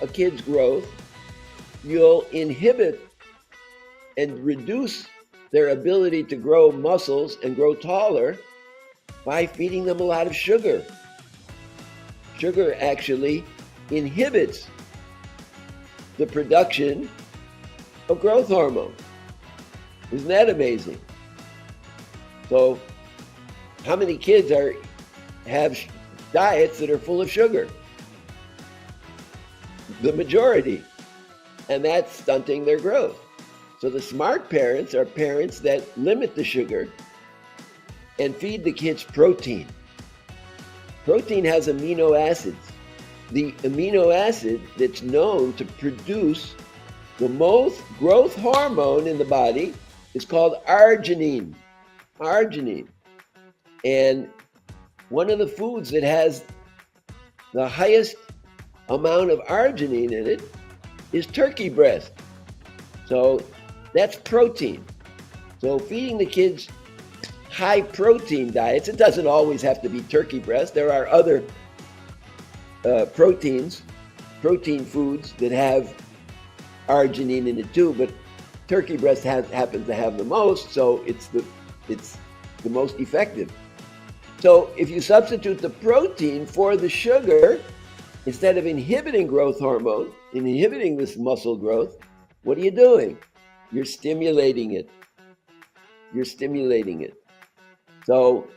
a kid's growth, you'll inhibit and reduce their ability to grow muscles and grow taller by feeding them a lot of sugar. Sugar actually inhibits the production of growth hormone. Isn't that amazing? So, how many kids have diets that are full of sugar? The majority. And that's stunting their growth. So the smart parents are parents that limit the sugar and feed the kids protein. Protein has amino acids. the amino acid that's known to produce the most growth hormone in the body is called arginine. Arginine. And one of the foods that has the highest amount of arginine in it is turkey breast. So that's protein. So feeding the kids high protein diets, it doesn't always have to be turkey breast. There are other protein foods that have arginine in it too, but turkey breast happens to have the most, so it's the most effective. So if you substitute the protein for the sugar, instead of inhibiting growth hormone, inhibiting this muscle growth, what are you doing? You're stimulating it. You're stimulating it. So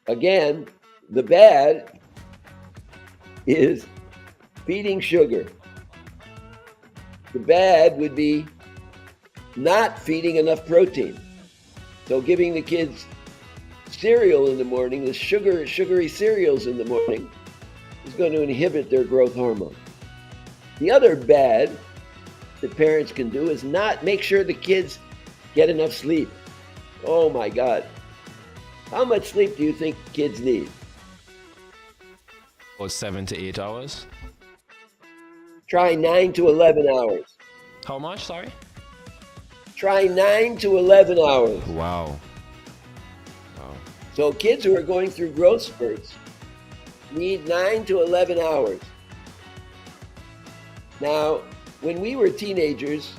again, the bad is feeding sugar. The bad would be not feeding enough protein. So giving the kids cereal in the morning, the sugary cereals in the morning, is going to inhibit their growth hormone. The other bad that parents can do is not make sure the kids get enough sleep. Oh my God. How much sleep do you think kids need? About 7 to 8 hours. Try 9 to 11 hours. How much, sorry? Try 9 to 11 hours. Wow. So kids who are going through growth spurts need 9 to 11 hours. Now, when we were teenagers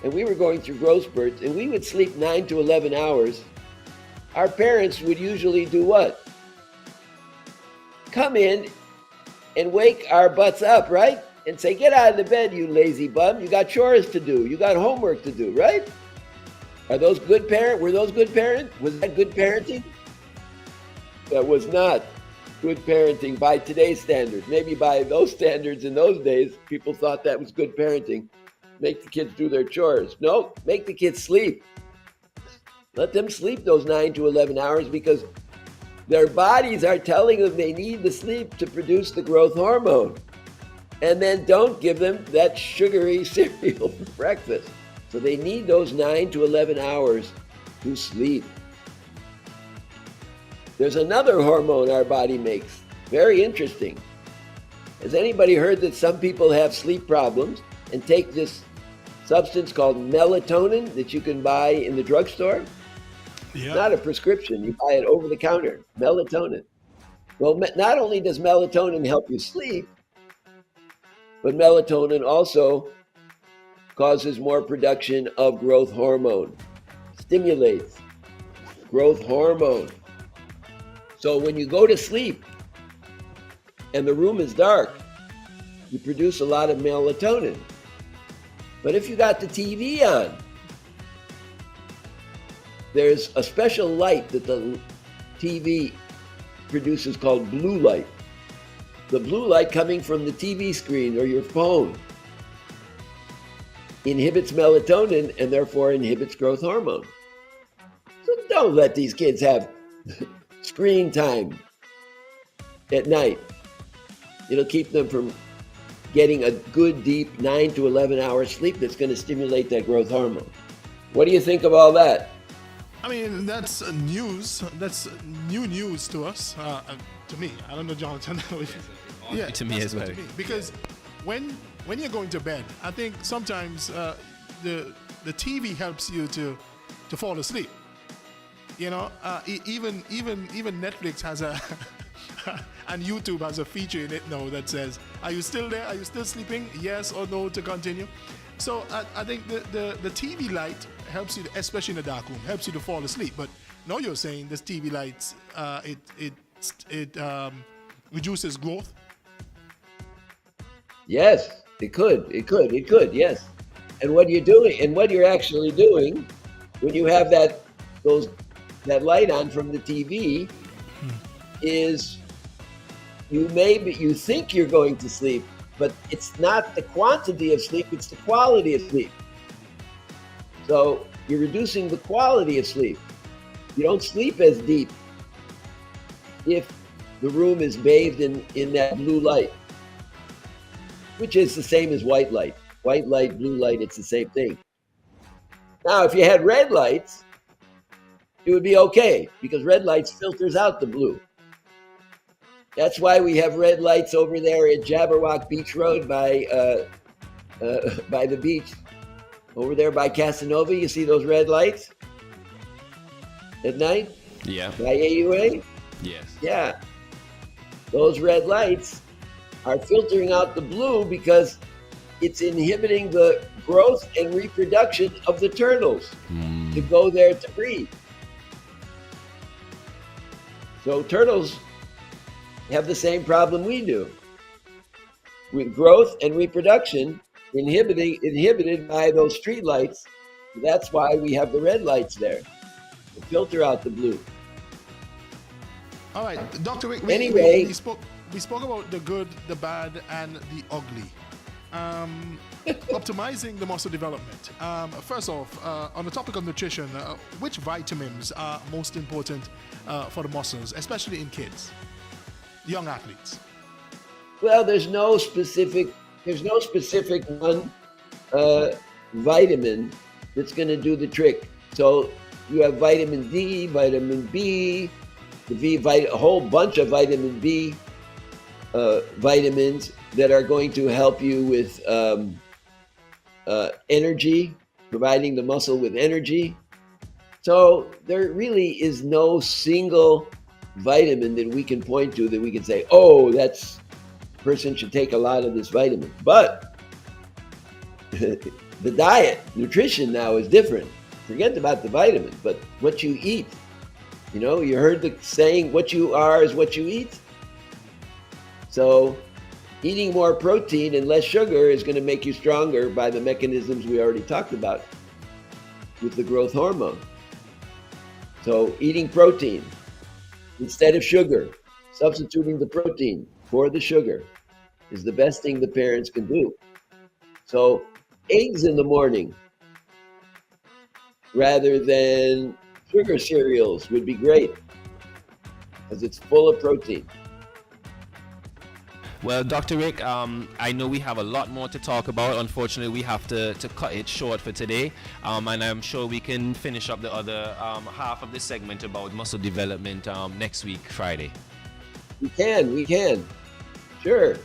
and we were going through growth spurts and we would sleep 9 to 11 hours, our parents would usually do what? Come in and wake our butts up, right? And say, get out of the bed, you lazy bum. You got chores to do. You got homework to do, right? Are those good parents? Were those good parents? Was that good parenting? That was not good parenting by today's standards. Maybe by those standards in those days, people thought that was good parenting. Make the kids do their chores. No, make the kids sleep. Let them sleep those 9 to 11 hours because their bodies are telling them they need the sleep to produce the growth hormone. And then don't give them that sugary cereal for breakfast. So they need those 9 to 11 hours to sleep. There's another hormone our body makes. Very interesting. Has anybody heard that some people have sleep problems and take this substance called melatonin that you can buy in the drugstore? Yeah. Not a prescription. You buy it over the counter. Melatonin. Well, not only does melatonin help you sleep, but melatonin also causes more production of growth hormone. Stimulates growth hormone. So when you go to sleep and the room is dark, you produce a lot of melatonin. But if you got the TV on, there's a special light that the TV produces called blue light. The blue light coming from the TV screen or your phone inhibits melatonin and therefore inhibits growth hormone. So don't let these kids have screen time at night. It'll keep them from getting a good deep 9 to 11 hour sleep that's going to stimulate that growth hormone. What do you think of all that? I mean, that's news. That's new news to us, to me. I don't know, Jonathan. Yeah, to me as well. To me. Because when you're going to bed, I think sometimes the TV helps you to fall asleep. You know, even Netflix has a and YouTube has a feature in it now that says, "Are you still there? Are you still sleeping? Yes or no to continue." So I think the TV light helps you, especially in the dark room, helps you to fall asleep. But now you're saying this TV lights it reduces growth. Yes, it could, yes. And what you're doing, and what you're actually doing when you have that light on from the TV is you think you're going to sleep, but it's not the quantity of sleep, it's the quality of sleep. So you're reducing the quality of sleep. You don't sleep as deep if the room is bathed in that blue light. which is the same as white light. White light, blue light, it's the same thing. Now, if you had red lights, it would be okay because red lights filters out the blue. That's why we have red lights over there at Jabberwock Beach Road by the beach. Over there by Casanova, you see those red lights at night? Yeah. By AUA? Yes. Yeah. Those red lights are filtering out the blue because it's inhibiting the growth and reproduction of the turtles to go there to breed. So turtles have the same problem we do with growth and reproduction inhibited by those street lights. That's why we have the red lights there to filter out the blue. All right, Dr. Rick, Anyway. we spoke about the good, the bad, and the ugly. Optimizing the muscle development. First off, on the topic of nutrition, which vitamins are most important for the muscles, especially in kids, young athletes? Well, there's no specific one vitamin that's going to do the trick. So you have vitamin D, vitamin B, a whole bunch of vitamin B vitamins that are going to help you with energy, providing the muscle with energy. So there really is no single vitamin that we can point to that we can say, oh, that's person should take a lot of this vitamin. But the diet, nutrition now is different. Forget about the vitamin, but what you eat. You know, you heard the saying, what you are is what you eat. So eating more protein and less sugar is going to make you stronger by the mechanisms we already talked about with the growth hormone. So eating protein instead of sugar, substituting the protein for the sugar is the best thing the parents can do. So eggs in the morning rather than sugar cereals would be great because it's full of protein. Well, Dr. Rick, I know we have a lot more to talk about. Unfortunately, we have to cut it short for today. And I'm sure we can finish up the other half of the segment about muscle development next week, Friday. We can. Sure.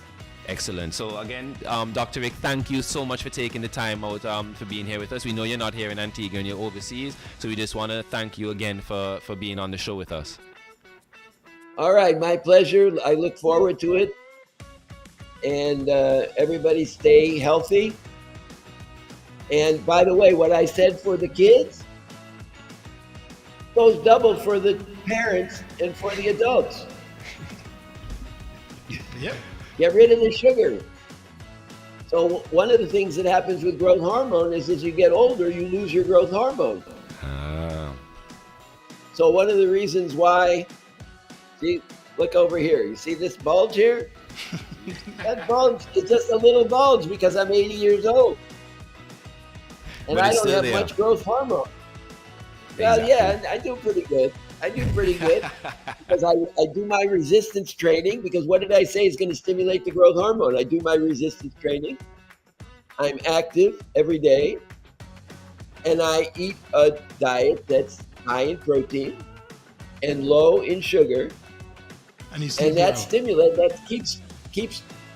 Excellent. So again, Dr. Rick, thank you so much for taking the time out for being here with us. We know you're not here in Antigua and you're overseas. So we just want to thank you again for being on the show with us. All right. My pleasure. I look forward to it. And everybody stay healthy. And by the way, what I said for the kids goes double for the parents and for the adults. Yep. Get rid of the sugar. So one of the things that happens with growth hormone is as you get older, you lose your growth hormone. So one of the reasons why, see, look over here. You see this bulge here? That bulge is just a little bulge because I'm 80 years old. And I don't have much growth hormone. Well, yeah, I do pretty good. Because I do my resistance training, because what did I say is going to stimulate the growth hormone? I do my resistance training. I'm active every day. And I eat a diet that's high in protein and low in sugar. And that stimulate, that keeps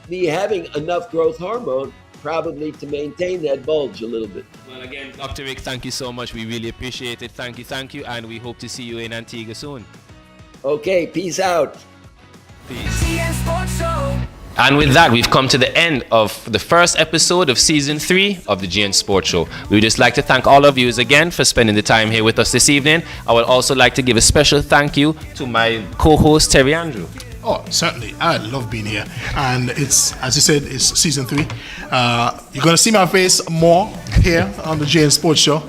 me having enough growth hormone probably to maintain that bulge a little bit. Well, again, Dr. Rick, thank you so much. We really appreciate it. Thank you. And we hope to see you in Antigua soon. Okay, peace out. Peace. And with that, we've come to the end of the first episode of Season 3 of the GN Sports Show. We would just like to thank all of you again for spending the time here with us this evening. I would also like to give a special thank you to my co-host, Terry Andrew. Oh, certainly. I love being here. And it's, as you said, it's Season 3. You're going to see my face more here on the GN Sports Show.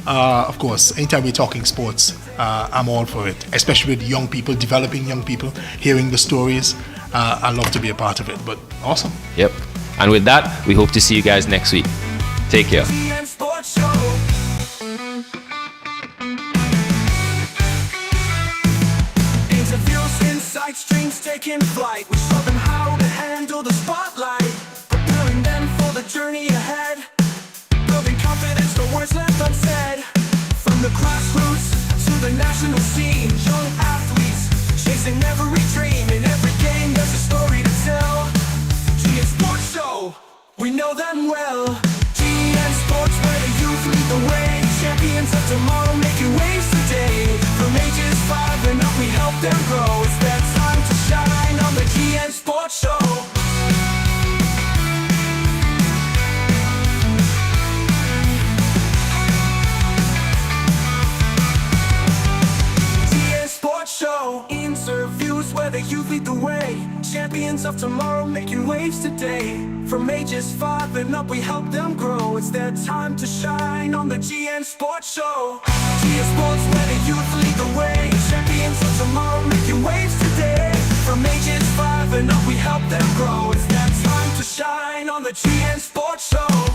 Of course, anytime we're talking sports, I'm all for it, especially with young people, developing young people, hearing the stories. I love to be a part of it, but awesome. Yep. And with that, we hope to see you guys next week. Take care. Interviews, insights, dreams taking flight. We show them how to handle the spotlight. Preparing journey ahead, building confidence, the words left unsaid. From the grassroots to the national scene, young athletes chasing every dream. In every game there's a story to tell. GN Sports Show, we know them well. GN Sports, where the youth lead the way. Champions of tomorrow making waves today. From ages 5 and up we help them grow. It's their time to shine on the GN Sports Show. Show interviews where the youth lead the way. Champions of tomorrow making waves today. From ages 5 and up we help them grow. It's their time to shine on the GN Sports Show. GN Sports, where the youth lead the way. Champions of tomorrow making waves today. From ages 5 and up we help them grow. It's their time to shine on the GN Sports Show.